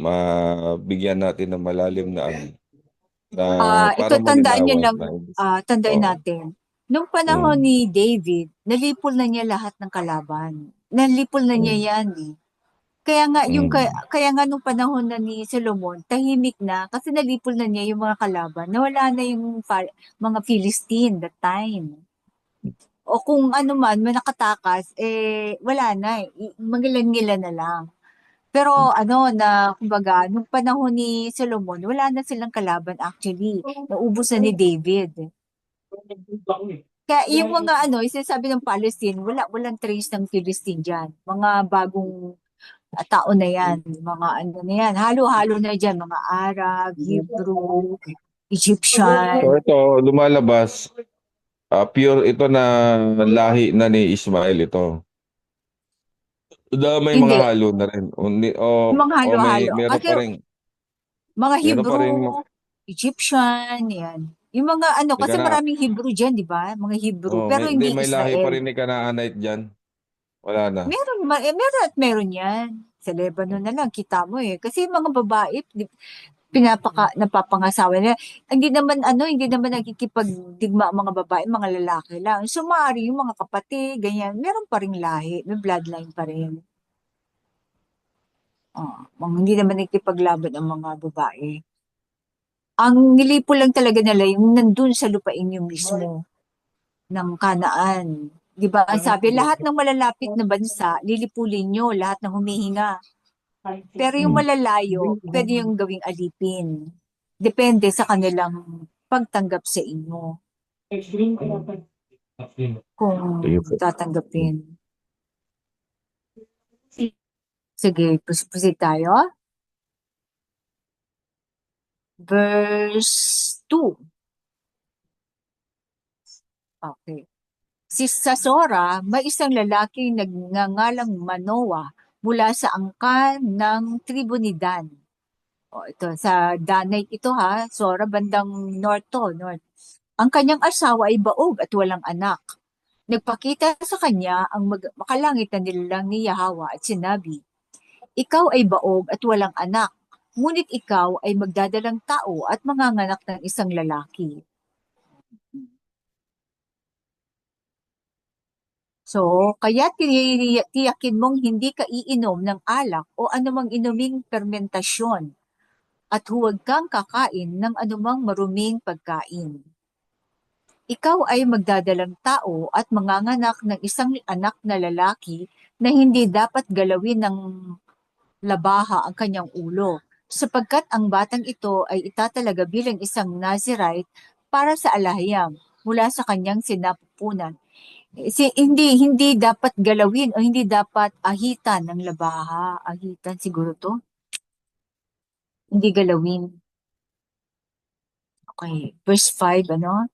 mabigyan natin ng malalim na Ito para tandaan niyo malinawan lang, na tandaan oh, natin. Nung panahon mm, ni David, nalipol na niya lahat ng kalaban. Nalipol na niya mm, yan eh. mm, Kaya nga nung panahon na ni Solomon, tahimik na kasi nalipol na niya yung mga kalaban. Nawala na yung mga Philistine that time. O kung ano man, may nakatakas, wala na eh. Mangilan-ngilan na lang. Pero kumbaga, nung panahon ni Solomon, wala na silang kalaban actually. Naubos na ni David. Kaya yung mga yung sinasabi ng Palestine, walang trace ng Philistine dyan. Mga bagong tao na yan. Mga ano na yan. Halo-halo na dyan. Mga Arab, Hebrew, So Egyptian. ito lumalabas, pure ito na lahi na ni Ismael ito. May mga Hindi. halo na rin. Yung mga O may halo-halo. meron Kasi pa rin. mga Meron pa rin. Hebrew, Egyptian, yan. Yung mga kasi maraming Hebrew dyan, di ba? Mga Hebrew, pero Hindi, hindi may lahi pa Israel. rin ni Canaanite dyan. Wala na. Meron at meron yan. Sa Lebanon na lang, kita mo eh. Kasi yung mga babae, napapangasawa nila. Hindi naman nagkikipagdigma ang mga babae, mga lalaki lang. So, maaari yung mga kapatid, ganyan, meron pa ring lahi, may bloodline pa rin. Hindi naman nagkipaglaban ang mga babae. Ang nilipo lang talaga nila yung nandun sa lupain yung mismo ng Kanaan. Di ba? Ang sabi, lahat ng malalapit na bansa, lilipulin nyo, lahat ng humihinga. Pero yung malalayo, pwede yung gawing alipin. Depende sa kanilang pagtanggap sa inyo. Kung Sige po. tatanggapin. Sige, proceed tayo. Verse 2. Okay. Si Sasora, may isang lalaking nagngangalang Manoa mula sa angkan ng tribo ni Dan. O, ito, sa Danite ito ha, Sora, bandang north to, north. Ang kanyang asawa ay baog at walang anak. Nagpakita sa kanya ang makalangit na nilalang ni Yahweh at sinabi, ikaw ay baog at walang anak, ngunit ikaw ay magdadalang tao at manganganak ng isang lalaki. So, kaya tiyakin mong hindi ka iinom ng alak o anumang inuming fermentasyon at huwag kang kakain ng anumang maruming pagkain. Ikaw ay magdadalang tao at manganganak ng isang anak na lalaki na hindi dapat galawin ng labaha ang kanyang ulo, sapagkat ang batang ito ay itatalaga bilang isang Nazirite para sa alahiyam mula sa kanyang sinapupunan. Hindi dapat galawin o hindi dapat ahitan ng labaha. Ahitan siguro to. Hindi galawin. Okay. Verse 5, ano?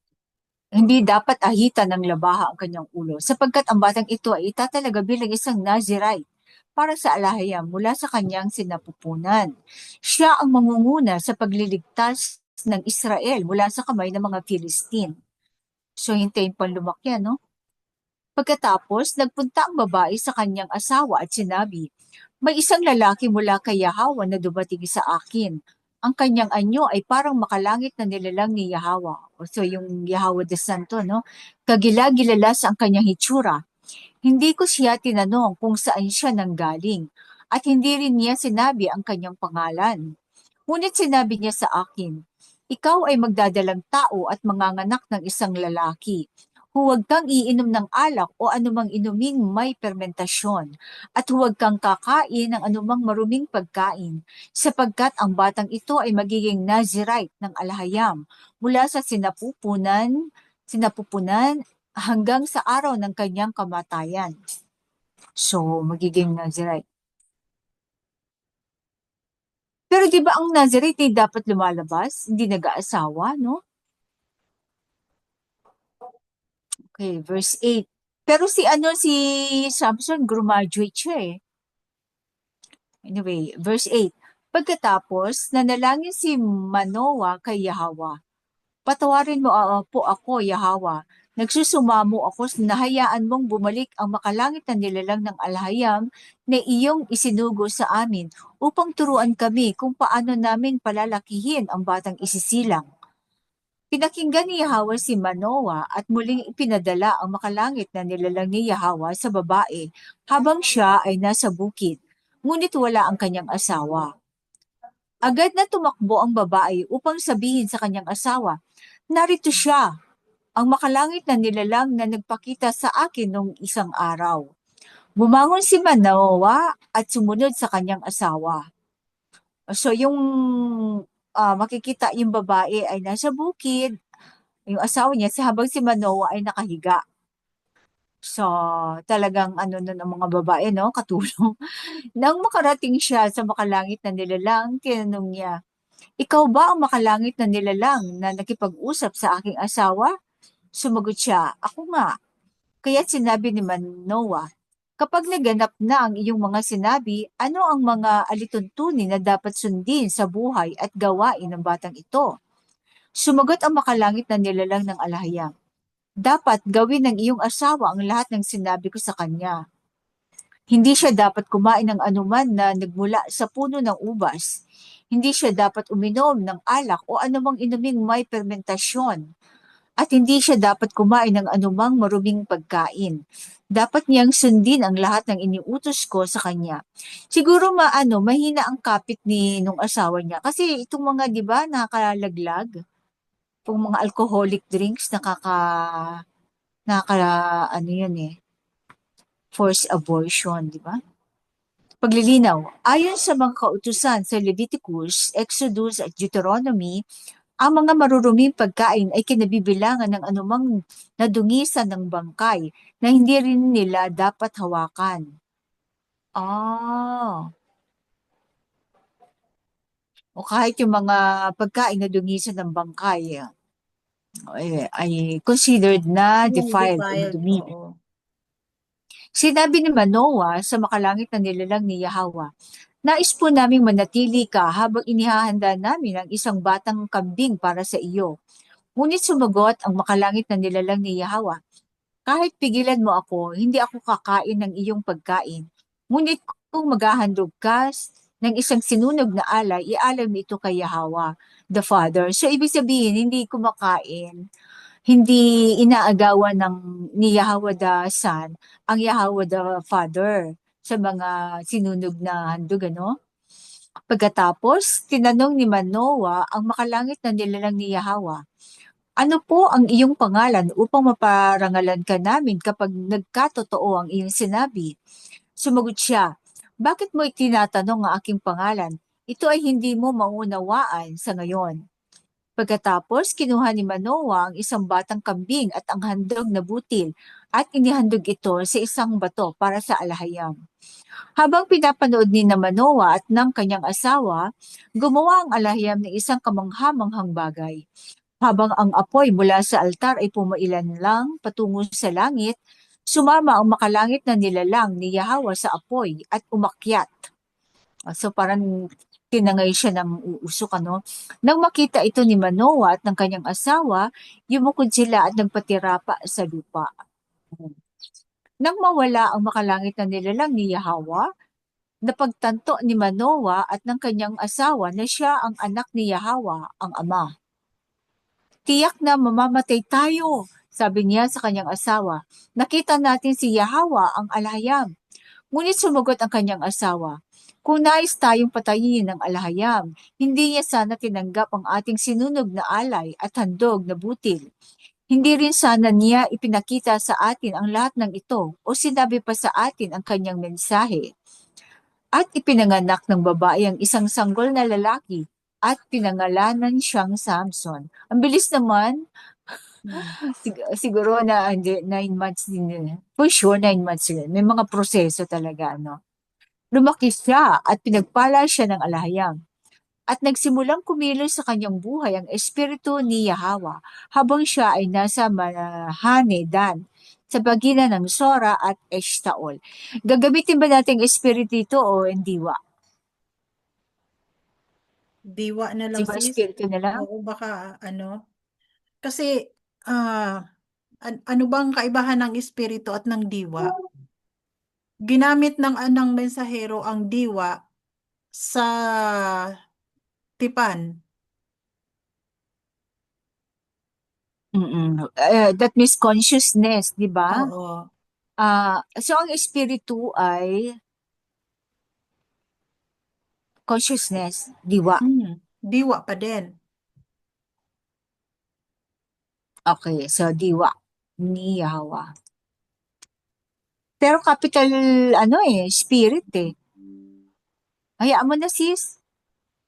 Hindi dapat ahitan ng labaha ang kanyang ulo, sapagkat ang batang ito ay itatalaga bilang isang Nazirite para sa alahayam mula sa kanyang sinapupunan. Siya ang mangunguna sa pagliligtas ng Israel mula sa kamay ng mga Philistine. So, hintayin pang lumaki, no? Pagkatapos, nagpunta ang babae sa kanyang asawa at sinabi, may isang lalaki mula kay Yahweh na dumating sa akin. Ang kanyang anyo ay parang makalangit na nilalang ni Yahweh. So yung Yahweh de Santo, no? Kagila-gilalas ang kanyang hitsura. Hindi ko siya tinanong kung saan siya nanggaling at hindi rin niya sinabi ang kanyang pangalan. Ngunit sinabi niya sa akin, ikaw ay magdadalang tao at manganganak ng isang lalaki. Huwag kang iinom ng alak o anumang inuming may fermentasyon at huwag kang kakain ng anumang maruming pagkain sapagkat ang batang ito ay magiging Nazirite ng alahayam mula sa sinapupunan hanggang sa araw ng kanyang kamatayan. So, magiging Nazirite. Pero di ba ang Nazirite ay dapat lumalabas, hindi nag-aasawa, no? Okay, verse 8. Pero si Samson, graduate siya eh. Anyway, verse 8. Pagkatapos, nanalangin si Manoa kay Yahweh. Patawarin mo po ako, Yahweh. Nagsusumamo ako na hayaan mong bumalik ang makalangit na nilalang ng alhayam na iyong isinugo sa amin upang turuan kami kung paano namin palalakihin ang batang isisilang. Pinakinggan ni Yahweh si Manoa at muling ipinadala ang makalangit na nilalang ni Yahweh sa babae habang siya ay nasa bukid, ngunit wala ang kanyang asawa. Agad na tumakbo ang babae upang sabihin sa kanyang asawa, narito siya, ang makalangit na nilalang na nagpakita sa akin noong isang araw. Bumangon si Manoa at sumunod sa kanyang asawa. So yung makikita yung babae ay nasa bukid, yung asawa niya habang si Manoa ay nakahiga. So talagang nun ang mga babae, no, katulong. Nang makarating siya sa makalangit na nilalang, tinanong niya, ikaw ba ang makalangit na nilalang na nakipag-usap sa aking asawa? Sumagot siya, ako nga. Kaya sinabi ni Manoa, kapag naganap na ang iyong mga sinabi, ano ang mga alituntunin na dapat sundin sa buhay at gawain ng batang ito? Sumagot ang makalangit na nilalang ng alahayam, dapat gawin ng iyong asawa ang lahat ng sinabi ko sa kanya. Hindi siya dapat kumain ng anuman na nagmula sa puno ng ubas. Hindi siya dapat uminom ng alak o anumang inuming may fermentasyon. at hindi siya dapat kumain ng anumang maruming pagkain. Dapat niyang sundin ang lahat ng iniutos ko sa kanya. Siguro mahina ang kapit nung asawa niya. Kasi itong mga, di ba, nakalalaglag, itong mga alcoholic drinks, ano yun eh, forced abortion, di ba? Paglilinaw, ayon sa mga kautusan sa Leviticus, Exodus at Deuteronomy, ang mga maruruming pagkain ay kinabibilangan ng anumang nadungisan ng bangkay na hindi rin nila dapat hawakan. Ah, o kahit yung mga pagkain na dungisan ng bangkay ay considered na defiled o Defiled, madumi. oo. Sinabi ni Manoah sa makalangit na nilalang ni Yahweh, nais po naming manatili ka habang inihahanda namin ang isang batang kambing para sa iyo. Ngunit sumagot ang makalangit na nilalang ni Yahweh, kahit pigilan mo ako, hindi ako kakain ng iyong pagkain. Ngunit kung maghahandog ka ng isang sinunog na alay, ialam mo ito kay Yahweh, the Father. So, ibig sabihin, hindi kumakain, hindi inaagawan ni Yahweh the Son, ang Yahweh the Father sa mga sinunog na handog, ano? Pagkatapos, tinanong ni Manoah ang makalangit na nilalang ni Yahweh, ano po ang iyong pangalan upang maparangalan ka namin kapag nagkatotoo ang iyong sinabi? Sumagot siya, bakit mo itinatanong ang aking pangalan? Ito ay hindi mo maunawaan sa ngayon. Pagkatapos, kinuha ni Manoah ang isang batang kambing at ang handog na butil at inihandog ito sa isang bato para sa alahayam. Habang pinapanood ni na Manoah at ng kanyang asawa, gumawa ang alahayam ng isang kamanghamanghang bagay. Habang ang apoy mula sa altar ay pumailan lang patungo sa langit, sumama ang makalangit na nilalang ni Yahweh sa apoy at umakyat. So parang tinangay siya ng uusok, ano? Nang makita ito ni Manoah at ng kanyang asawa, yumukod sila at nagpatira pa sa lupa. Nang mawala ang makalangit na nilalang ni Yahweh, napagtanto ni Manoah at ng kanyang asawa na siya ang anak ni Yahweh, ang ama. Tiyak na mamamatay tayo, sabi niya sa kanyang asawa. Nakita natin si Yahweh ang alahayam. Ngunit sumagot ang kanyang asawa, kung nais tayong patayin ng alahayam, hindi niya sana tinanggap ang ating sinunog na alay at handog na butil. Hindi rin sana niya ipinakita sa atin ang lahat ng ito o sinabi pa sa atin ang kanyang mensahe. At ipinanganak ng babae ang isang sanggol na lalaki at pinangalanan siyang Samson. Ang bilis naman, siguro na 9 months din yun. For sure, 9 months yun. May mga proseso talaga, no? Lumaki siya at pinagpala siya ng alahayam. At nagsimulang kumilos sa kanyang buhay ang espiritu ni Yahweh habang siya ay nasa Mahane Dan sa pagitan ng Sora at Eshtaol. Gagamitin ba natin espiritu dito o hindi wa? Diwa na lang, Siguro sis. espiritu na lang? Oo, baka kasi ano bang kaibahan ng espiritu at ng diwa? Ginamit ng mensahero ang diwa sa tipan. That means consciousness, di ba? Oo. So ang espiritu ay consciousness, diwa. Diwa pa din. Okay, so diwa ni Yahweh. Pero capital, spirit eh. Hayaan mo na sis.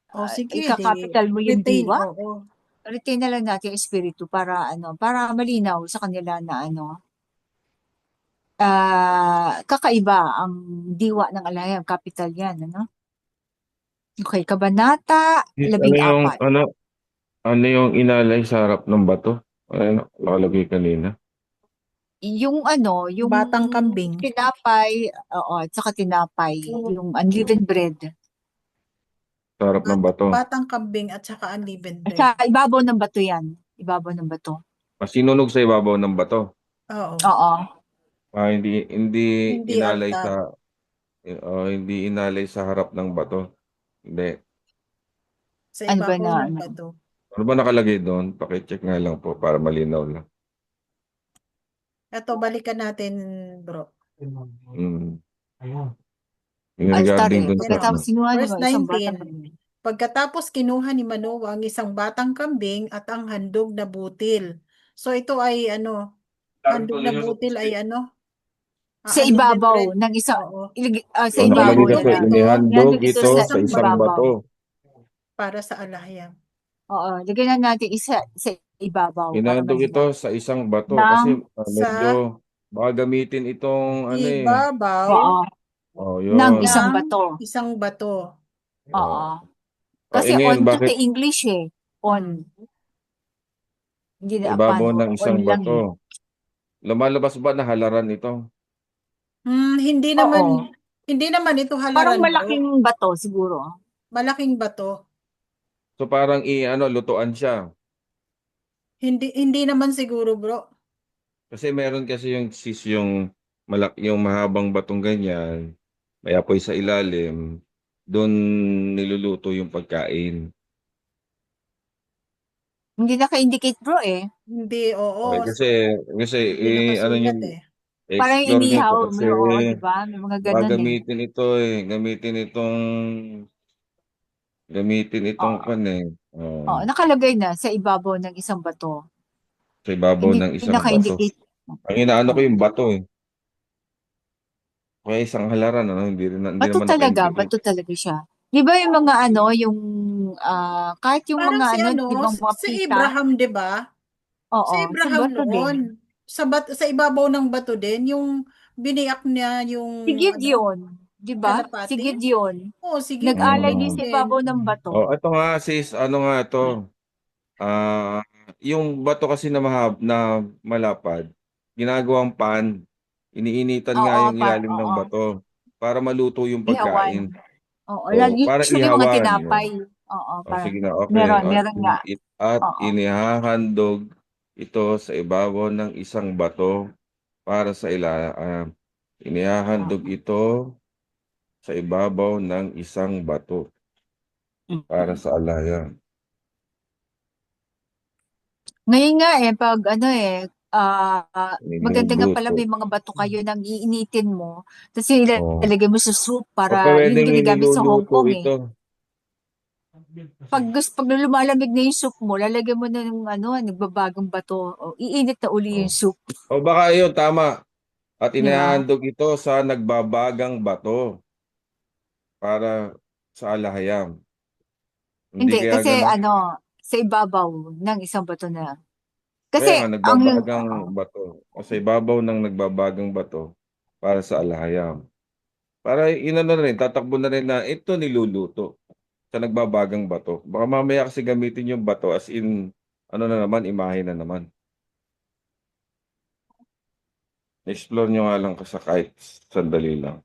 O sige, Ika-capital mo yung retain, diwa. oo. Retain na lang natin yung espiritu para para malinaw sa kanila na kakaiba ang diwa ng alayam, capital yan, ano? Okay, kabanata Ano yung 14. ano yung inalay sa harap ng bato? Ano nakalagay kanina? Yung Batang kambing. tinapay, oo, at saka tinapay, yung unleavened bread. Sa harap ng bato. Batang kambing at saka unleavened bread. Sa ibabaw ng bato yan. Ibabaw ng bato. Sinunog sa ibabaw ng bato. Oo. Oo. Hindi Hindi inalay altar. hindi inalay sa harap ng bato. Hindi. Sa Ano ba ibabaw na, ng bato. Ano ba nakalagay doon? Paki-check nga lang po para malinaw lang. Eto, balikan natin, bro. Mm. Yung I'll start regarding eh. doon sa Ito, ano. Pagkatapos sinuha niyo verse ang isang batang 19. kambing. Pagkatapos kinuha ni Manoah ang isang batang kambing at ang handog na butil. So ito ay ano, handog na butil ay ano, Sa ano din ibabaw rin. ng isang, Oo. sa O ibabaw nakalagay Ihandog kasi nila. ito inihandog Ihandog ito ito sa sa sa isang isang bato ibabaw. bato. para sa alahayam. Oo, lagyan na natin isa sa ibabaw para Inahandog ito malinaw. sa isang bato Ng, kasi medyo Sa baka gamitin itong ano eh. ibabaw oo, Oh, ng yun. isang ng bato. isang bato. Oo. Oh. Oh, Kasi on ngayon, to bakit sa English eh. On. Hindi sa na ibabaw pan. ng On isang lang bato? eh. Lumalabas ba na halaran ito? Hindi Oo. naman ito Parang halaran, bro. malaking bato siguro. Malaking bato. So parang ano, lutuan siya. Hindi naman siguro, bro. Kasi meron kasi yung yung yung mahabang batong ganyan, may apoy sa ilalim, doon niluluto yung pagkain. Hindi naka-indicate bro eh. Hindi, oo. Okay, kasi Hindi ano nakasulat yung eh. Parang explore nyo ito inihaw mo, kasi oo, di ba? May mga baka ganun eh. gamitin itong Oo. pan eh. Oo, nakalagay na sa ibabaw ng isang bato. Sa ibabaw Hindi ng isang bato. naka-indicate. Ang inaano ko Oo. yung bato eh. Kaya isang halaran, ano, hindi Bato naman talaga, naka-indicate. bato talaga siya. Di ba yung mga ano, yung kahit yung Parang mga si ano, ano, di ba mga si pita? Abraham, 'di ba? Si Oo, sa Abraham bato din. noon, sa ibabaw ng bato din, yung biniyak niya yung Si ano, Gideon, di ba? Si kalapati. Gideon. Oo, si Gideon Nag-alay din sa din. ibabaw ng bato. Oh, ito nga sis, ano nga ito? Ah, yung bato kasi na na malapad, ginagawang pan, iniinitan nga Oo, yung ilalim ng oo. bato para maluto yung Ihawan. pagkain. Oo, O para usually mga ihawan yun. tinapay. Oo, O parang sige na, okay. meron nga. At Oo. inihahandog ito sa ibabaw ng isang bato para sa inihahandog Oo. ito sa ibabaw ng isang bato para Mm. sa alaya. Ngayon nga eh, pag ano eh, maganda nga pala Niluluto. may mga bato kayo nang iinitin mo, tapos Oh. ilalagay mo sa soup O para yun pwedeng ginagamit sa Hong niluluto Kong eh. ito. Pag lumalamig na yung soup mo, lalagyan mo na ng ano, nagbabagong bato. O, iinit na uli Oh. yung soup. O baka yun, tama. At Di ba? inihahandog ito sa nagbabagang bato para sa alahayam. Hindi Hindi, kaya kasi ganon. ano, sa ibabaw ng isang bato na. Kasi Kaya nga, ang, nagbabagang bato. O sa ibabaw ng nagbabagang bato para sa alahayam. Para inano na rin, tatakbo na rin na ito niluluto sa nagbabagang bato. Baka mamaya kasi gamitin yung bato as in, ano na naman, imahe na naman. Explore nyo nga lang sa kahit sandali lang.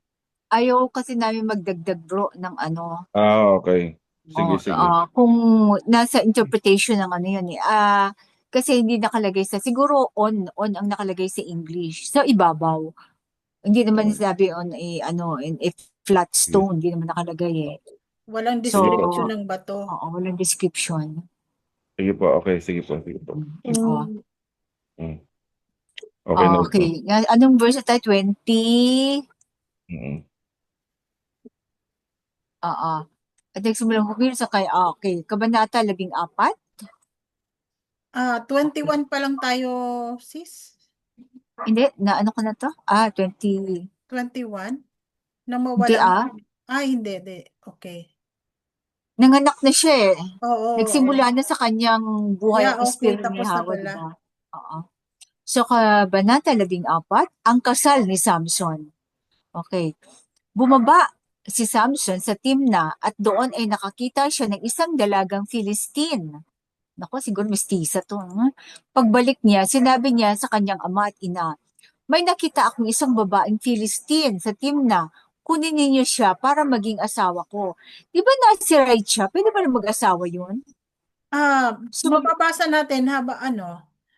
ayaw kasi namin magdagdag bro ng ano. Ah, okay. Sige, O, sige. kung nasa interpretation ng ano yun eh. Kasi hindi nakalagay siguro on ang nakalagay sa English. Sa ibabaw. Hindi naman Hmm. sabi on a flat Sige, stone. Hindi naman nakalagay eh. Walang So, sige po. description ng bato. oo, walang description. Sige po, okay. Sige po, sige po. Oo. Hmm. Okay na ito. Okay. Anong verse tayo? 20? Mm. Oo. At nagsimulang humil sa okay. Kabanata 14? 21 pa lang tayo, sis. Hindi, na ano ko na to? 20. 21? Na Hindi mawalang, hindi. Okay. Nanganak na siya eh. Oo, Nagsimula na sa kanyang buhay yeah, ang okay. espiritu ni Tapos na Hawa, di pala. ba? Oo. So, Kabanata 14, ang kasal ni Samson. Okay. Bumaba si Samson sa Timna at doon ay nakakita siya ng isang dalagang Philistine. Nako, siguro mestiza to. Pagbalik niya, sinabi niya sa kanyang ama at ina, may nakita akong isang babaeng Philistine sa Timna. Kunin ninyo siya para maging asawa ko. Di ba Nazirite siya? Pwede ba na mag-asawa yun? Sumag- Mababasa natin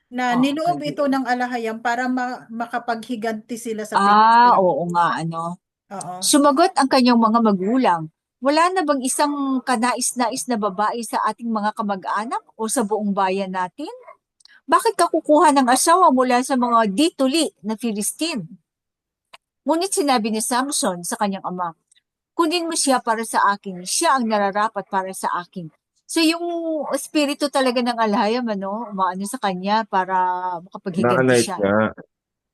na niloob okay. ito ng alahayam para makapaghiganti sila sa Pilipino. Oo nga, ano. Oo. Sumagot ang kanyang mga magulang, Wala na bang isang kanais-nais na babae sa ating mga kamag-anak o sa buong bayan natin? Bakit ka kukuha ng asawa mula sa mga dituli na Filistin? Ngunit sinabi ni Samson sa kanyang ama, kunin mo siya para sa akin, siya ang nararapat para sa akin. So yung espiritu talaga ng alhayam, umaano sa kanya para makapaghiganti Nanay siya. niya. Oo,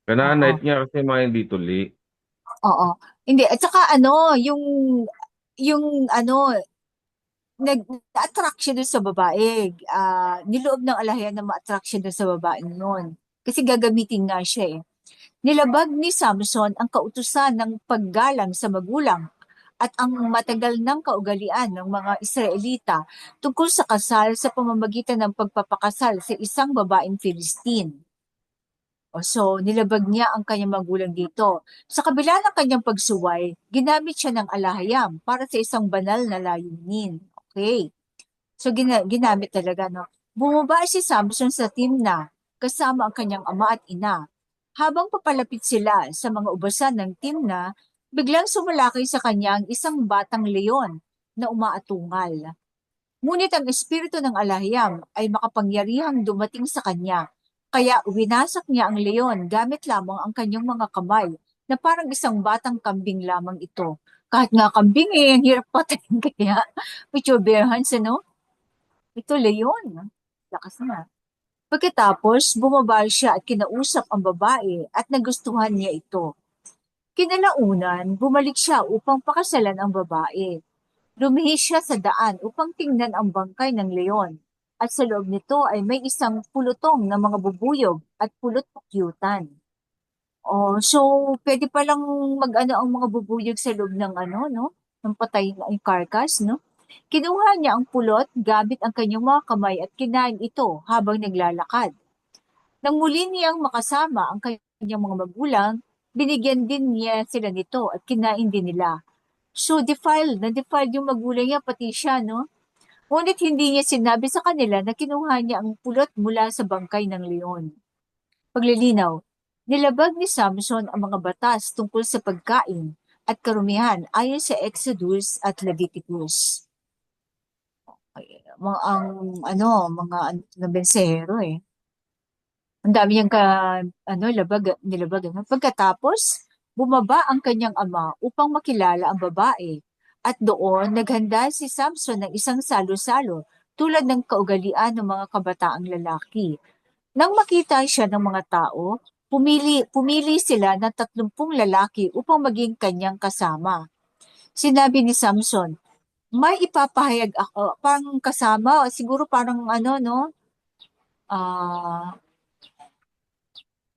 Kananay niya kasi mga hindi tuli. oo. Hindi, at saka yung na-attract siya dun sa babae. Niloob ng alahyan na ma-attract siya dun sa babae noon. Kasi gagamitin nga siya eh. Nilabag ni Samson ang kautusan ng paggalang sa magulang at ang matagal ng kaugalian ng mga Israelita tungkol sa kasal sa pamamagitan ng pagpapakasal sa isang babaeng Philistine. So, nilabag niya ang kanyang magulang dito. Sa kabila ng kanyang pagsuway, ginamit siya ng alahayam para sa isang banal na layunin. Okay. So, ginamit talaga, no? Bumaba si Samson sa Timna kasama ang kanyang ama at ina. Habang papalapit sila sa mga ubasan ng Timna, biglang sumalakay sa kanya ang isang batang leon na umaatungal. Ngunit ang espiritu ng alahiyam ay makapangyarihang dumating sa kanya, kaya winasak niya ang leon gamit lamang ang kanyang mga kamay na parang isang batang kambing lamang ito. Kahit nga kambing ang hirap patayin kaya medyo berhans, ito leon. Lakas na. Pagkatapos, bumaba siya at kinausap ang babae at nagustuhan niya ito. Kinalaunan, bumalik siya upang pakasalan ang babae. Lumihis siya sa daan upang tingnan ang bangkay ng leon. At sa loob nito ay may isang pulutong na mga bubuyog at pulot-pukyutan. So pwede palang mag-ano ang mga bubuyog sa loob ng no? Ng patay na yung carcass, no? Kinuha niya ang pulot gamit ang kanyang mga kamay at kinain ito habang naglalakad. Nang muli niyang makasama ang kanyang mga magulang, binigyan din niya sila nito at kinain din nila. So na-defiled yung magulang niya, pati siya, no? Ngunit hindi niya sinabi sa kanila na kinuha niya ang pulot mula sa bangkay ng leon. Paglilinaw, nilabag ni Samson ang mga batas tungkol sa pagkain at karumihan ayon sa Exodus at Leviticus. Mga nabensero eh. Ang dami niyang nilabag. Pagkatapos, bumaba ang kanyang ama upang makilala ang babae. At doon, naghanda si Samson ng isang salo-salo tulad ng kaugalian ng mga kabataang lalaki. Nang makita siya ng mga tao, pumili sila ng 30 lalaki upang maging kanyang kasama. Sinabi ni Samson, may ipapahayag ako, parang kasama, siguro parang ah,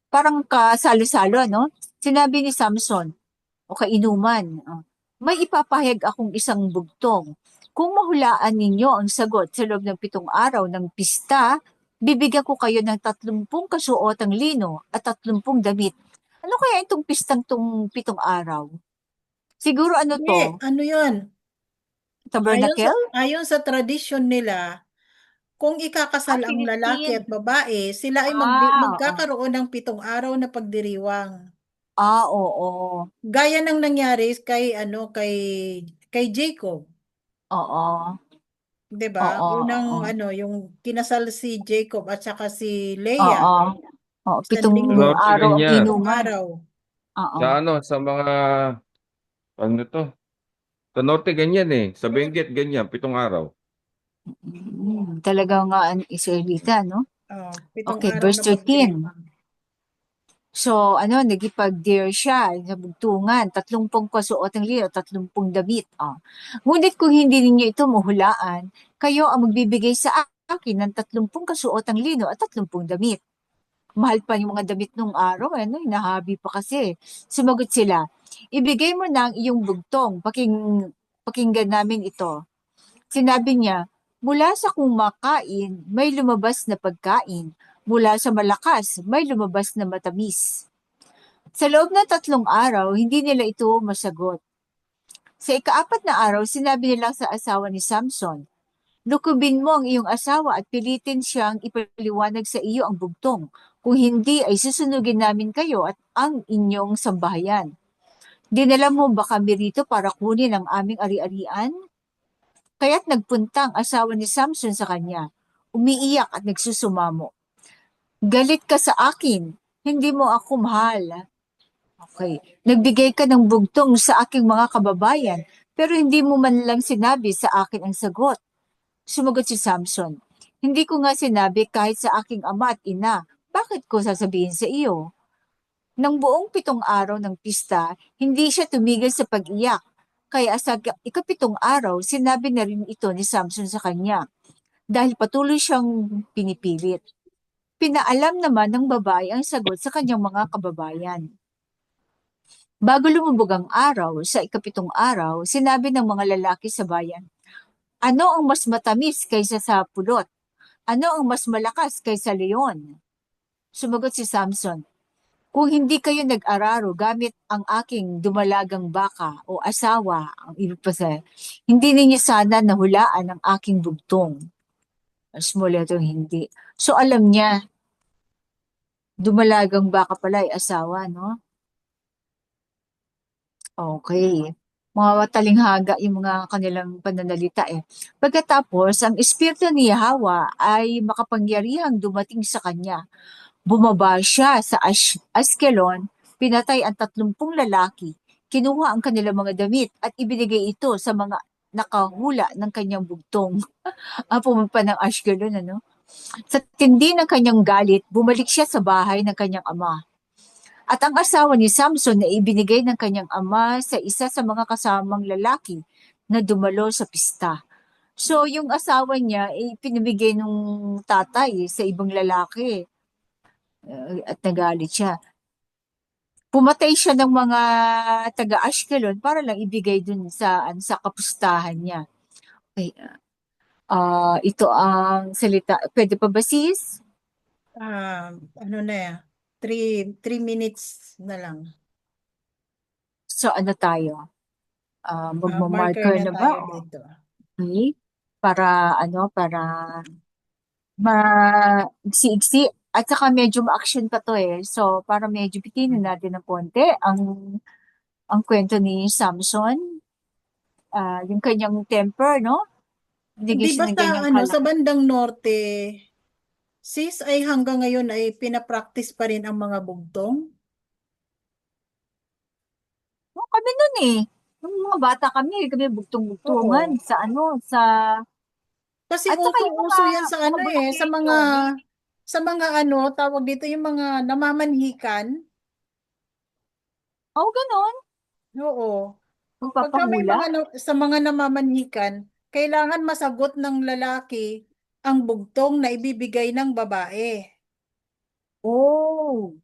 parang kasalo-salo, Sinabi ni Samson, o kainuman, may ipapahayag akong isang bugtong. Kung mahulaan ninyo ang sagot sa loob ng 7 araw ng pista, bibigyan ko kayo ng 30 kasuotang lino at 30 damit. Ano kaya itong pistang tong 7 araw? Siguro Hindi, ano yun? tabernacle? Ayon sa tradisyon nila, kung ikakasal ang lalaki Philippine. at babae, sila ay Oo. magkakaroon ng 7 araw na pagdiriwang. Oo. Gaya ng nangyari kay Jacob, Oo. 'di ba? Unang Oo. yung kinasal si Jacob at saka si Leah, Oo. Oo. isang Pitong Sa linggo, norte araw ang ganyan. inuman. araw. Oo. Sa sa mga, ano to? Sa norte ganyan eh. Sa Benguet ganyan, 7 araw. Talaga nga ang Israelita, no? Oh, 7 Okay, araw verse na 13. pagdiriwang. So, nagipag-dare siya sa bugtungan, 30 kasuot ng lino, 30 damit. Ngunit kung hindi ninyo ito mahulaan, kayo ang magbibigay sa akin ng 30 kasuot ng lino at 30 damit. Mahal pa yung mga damit nung araw, hinahabi pa kasi. Sumagot sila, ibigay mo na ang iyong bugtong, pakinggan namin ito. Sinabi niya, mula sa kumakain, may lumabas na pagkain. Mula sa malakas, may lumabas na matamis. Sa loob ng 3 araw, hindi nila ito masagot. Sa ika-4 na araw, sinabi nila sa asawa ni Samson, lukubin mo ang iyong asawa at pilitin siyang ipaliwanag sa iyo ang bugtong. Kung hindi, ay susunugin namin kayo at ang inyong sambahayan. Dinala mo ba kami rito para kunin ang aming ari-arian? Kaya't nagpunta ang asawa ni Samson sa kanya, umiiyak at nagsusumamo. Galit ka sa akin, hindi mo ako mahal. Okay. Nagbigay ka ng bugtong sa aking mga kababayan, pero hindi mo man lang sinabi sa akin ang sagot. Sumagot si Samson, hindi ko nga sinabi kahit sa aking ama at ina. Bakit ko sasabihin sa iyo? Nang buong 7 araw ng pista, hindi siya tumigil sa pag-iyak. Kaya sa ikapitong araw, sinabi na rin ito ni Samson sa kanya dahil patuloy siyang pinipilit. Pinaalam naman ng babae ang sagot sa kanyang mga kababayan. Bago lumubog ang araw, sa ikapitong araw, sinabi ng mga lalaki sa bayan, ano ang mas matamis kaysa sa pulot? Ano ang mas malakas kaysa leon? Sumagot si Samson, kung hindi kayo nag-araro gamit ang aking dumalagang baka o asawa, ang ibig pa sa, hindi ninyo sana nahulaan ang aking bugtong. Small letter hindi. So alam niya, dumalagang baka pala ay asawa, no? Okay. Mga talinghaga yung mga kanilang pananalita eh. Pagkatapos, ang espiritu ni Yahweh ay makapangyarihang dumating sa kanya. Bumaba siya sa Askelon, pinatay ang 30 lalaki, kinuha ang kanilang mga damit at ibinigay ito sa mga nakahula ng kanyang bugtong. Pumunta ng Ashkelon, ano? Sa tindi ng kanyang galit, bumalik siya sa bahay ng kanyang ama. At ang asawa ni Samson na ibinigay ng kanyang ama sa isa sa mga kasamang lalaki na dumalo sa pista. So, yung asawa niya, pinamigay nung tatay sa ibang lalaki at nagalit siya. Pumatay siya ng mga taga-Ashkelon para lang ibigay dun sa kapustahan niya. Okay. Ito ang salita. Pwede pa ba sis? Ano na yan? 3 minutes na lang. So ano tayo? Marker Magmamarker na na ba? tayo dito. Okay. Para maigsi-igsi. At saka medyo ma-action pa to eh. So, para medyo bitinin natin ng konti ang kwento ni Samson, yung kanyang temper, no? Hindi Binigyan siya ba ng sa ganyang sa bandang norte, sis ay hanggang ngayon ay pinapractice pa rin ang mga bugtong? No, kami nun eh. Nung mga bata kami bugtong-bugtungan Oo. sa, Kasi at saka yung usong-uso yan sa mga sa bulakgenyo, mga tawag dito yung mga namamanhikan. ganon, Oo. Pagka may magpapahula. sa mga namamanhikan, kailangan masagot ng lalaki ang bugtong na ibibigay ng babae. Oh,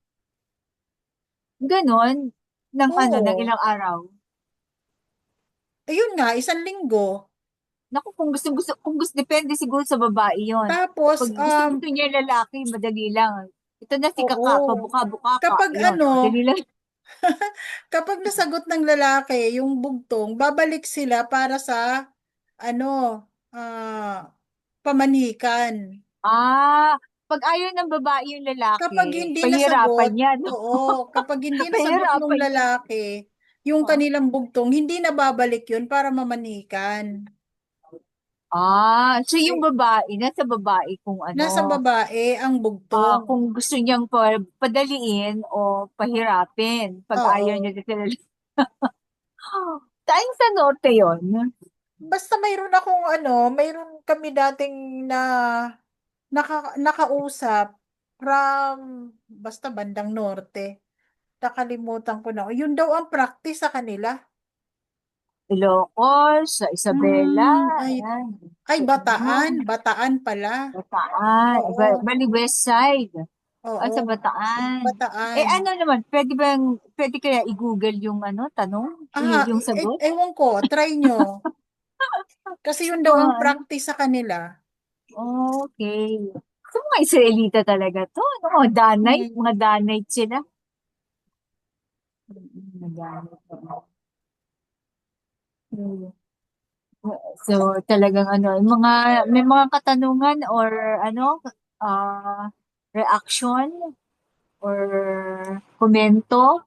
ganon, ng Oo. ilang araw. Ayun nga, 1 linggo. Naku, kung gusto, depende siguro sa babae yon. Tapos, Pag gusto niya yung lalaki, madali lang. Ito na si Kaka, oo. pabuka-buka ka. Kapag Yun, madali lang. kapag nasagot ng lalaki yung bugtong, babalik sila para sa ano, pamanikan. Pag ayaw ng babae yung Kapag lalaki, hindi pahirapan nasagot, yan. oo, kapag hindi nasagot nung Pahirapan yan. lalaki yung Oh. kanilang bugtong, hindi na babalik yun para mamanikan. So yung Eh, babae, nasa babae kung nasa babae ang bugtong. kung gusto niyang padaliin o pahirapin. Pag ayaw Oo. niya dito lalaki. Saan sa norte yon? Basta mayroon akong mayroon kami dating na nakausap from basta bandang norte. Nakalimutan ko na. Yun daw ang practice sa kanila. Ilocos, sa Isabela, Ay, ayan. ay Yun. Bataan pala. Bataan. Oo, Bali West Side. oo, Sa Bataan. Bataan. Ano naman, pwede kaya i-google yung tanong? Yung sagot? Ewan ko, try nyo. Kasi yun daw ang Mga, practice sa kanila. okay. So, mga Israelita talaga to. Mga Hmm. Danite sila. Mga Danite. Mm. So, talagang may mga katanungan or ah, reaction or komento.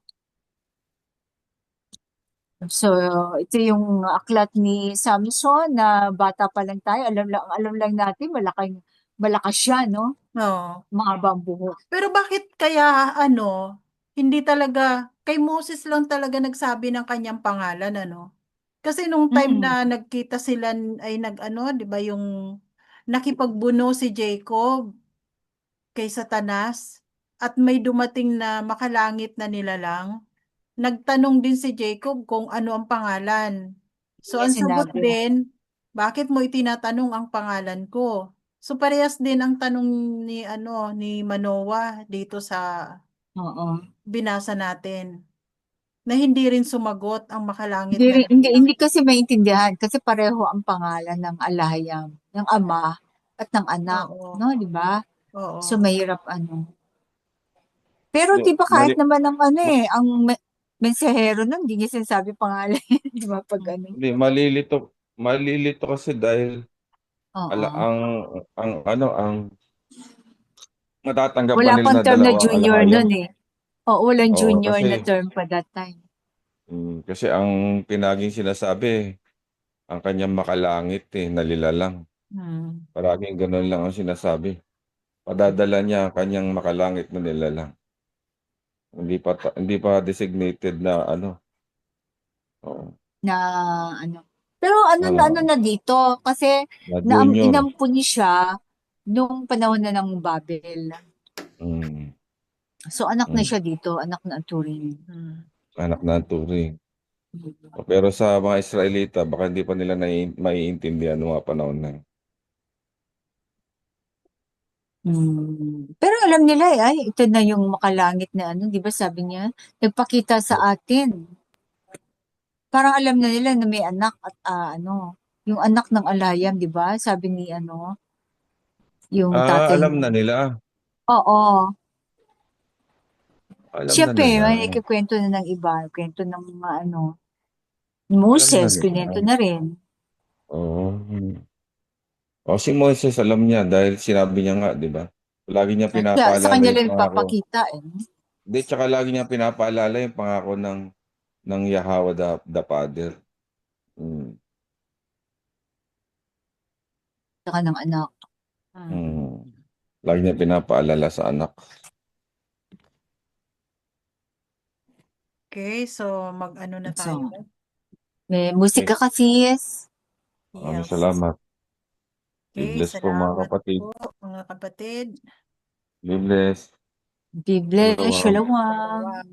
So, ito yung aklat ni Samson na bata pa lang tayo. Alam lang natin, malakas siya, no? Oo. Mahabang buhok. Pero bakit kaya hindi talaga, kay Moses lang talaga nagsabi ng kanyang pangalan, ano? Kasi nung time Mm. na nagkita sila ay di ba yung nakipagbuno si Jacob kay Satanas at may dumating na makalangit na nilalang, nagtanong din si Jacob kung ano ang pangalan. Hindi So niya ang sagot sinabi. din, bakit mo itinatanong ang pangalan ko? So parehas din ang tanong ni Manoah dito sa Oo. binasa natin, na hindi rin sumagot ang makalangit Hindi, na nilalang. hindi kasi maintindihan kasi pareho ang pangalan ng alahayam, ng ama at ng anak, Oo, no, di ba? So oo. mahirap Pero Hindi, di ba kahit mali, naman ang ma- ang mensahero nun, hindi niya sinasabi pangalan, di ba pag hindi, malilito kasi dahil Oo. ang matatanggap ba Wala nila pang na term na dalawang junior alahayam? nun eh. Oo, walang Oo, junior na term pa that time. kasi ang pinaging sinasabi, ang kanyang makalangit nalilalang. Hmm. Paraging ganun lang ang sinasabi. Padadala niya ang kanyang makalangit na nilalang. Hindi pa designated na ano. Oo. Na ano. Pero ano Ah, na dito kasi na junior. inampun siya nung panahon na ng Babel. Mm, So anak na mm. siya dito, anak na Turing. Hmm. Anak ng Turing. Pero sa mga Israelita, baka hindi pa nila maiintindihan noong mga panahon na yun. Pero alam nila ay ito na yung makalangit na di ba sabi niya, nagpakita sa atin. Parang alam na nila na may anak at yung anak ng alayam, di ba? Sabi ni yung tatay Alam niya. na nila. Oo. Alam na Siyempre, nila. may ikikwento na ng iba, kwento ng mga Alam na Moses, nila. kwento na rin. Oo. O si Moises alam niya dahil sinabi niya nga, di ba? Lagi niya Kaya sa pinapaalala kanya yung lang pangako. nagpapakita Hindi, tsaka lagi niya pinapaalala yung pangako ng Yahweh the Father. Mm. Saka ng anak. Mm. Lagi niya pinapaalala sa anak. Okay, so mag-ano na So, tayo? may musika kasi, yes. Maraming Yes. salamat. Be Okay, blessed po mga salamat kapatid. po mga kapatid. Be blessed. Be blessed. Shalom. Shalom.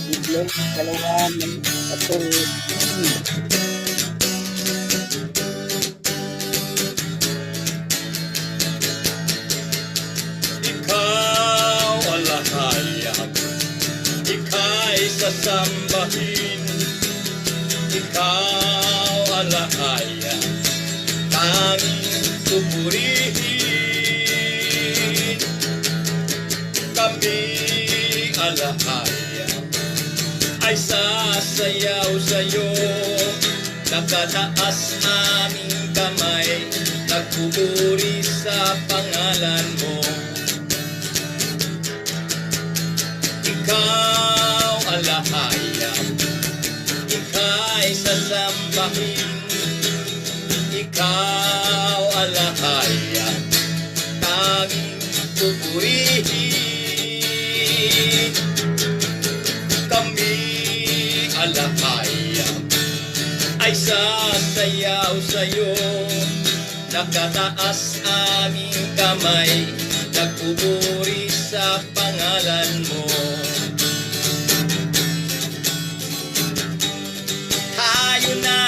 Biglang kalawan ng kapatid. Ikaw alahayag, ika'y sasambahin. Ikaw alahayag, tanging pupurihin. Kami alahayag, ay sasayaw sa'yo. Nakataas aming kamay, nagpupuri sa pangalan mo. Ikaw alahayag, ika'y sasambahin. Ikaw alahayag, tanging pupurihin. Kami alahayag, ay sasayaw sa'yo. Nakataas aming kamay, nagpupuri sa pangalan mo. Tayo na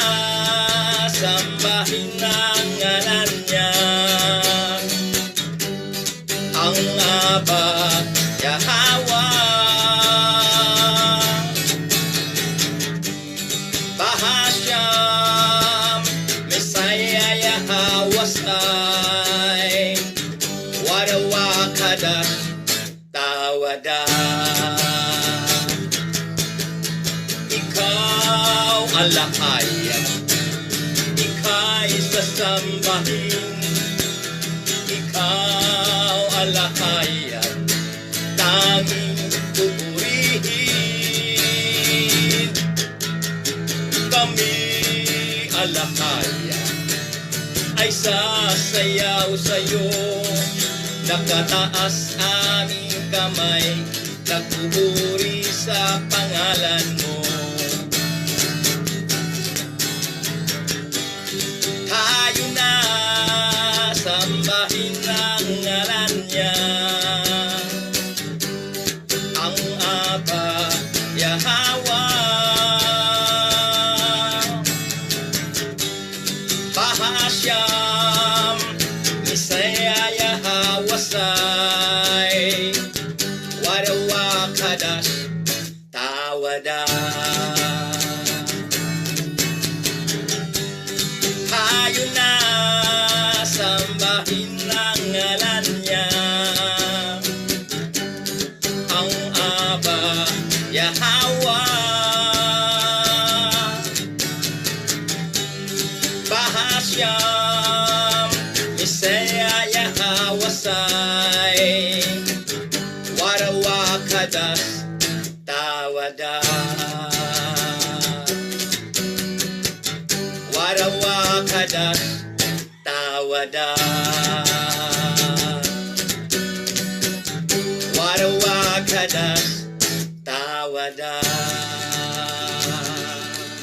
sambahin ang ngalan niya, ang Aba Yahweh. Bahasham Messiah Yahawastai Warawakada Tawada. Ikaw alahayag, ika'y sasambahin. Ikaw alahayag, tanging kami alakaya ay sasayaw sa'yo. Nakataas aming kamay, nagpupuri sa pangalan mo. Tayo na sambahin ang ngalan niya, ang Aba Yahweh. Bahasyam Misaya Yahawasay, Warawa Kadash Tawada. Tayo na sambahin ang ngalan niya, ang Aba Yahweh. Bahasyam Misaya Yahawasay, Warawa Kadash Tawada. Warawa Kadash Tawada. Warawa Kadash Tawada.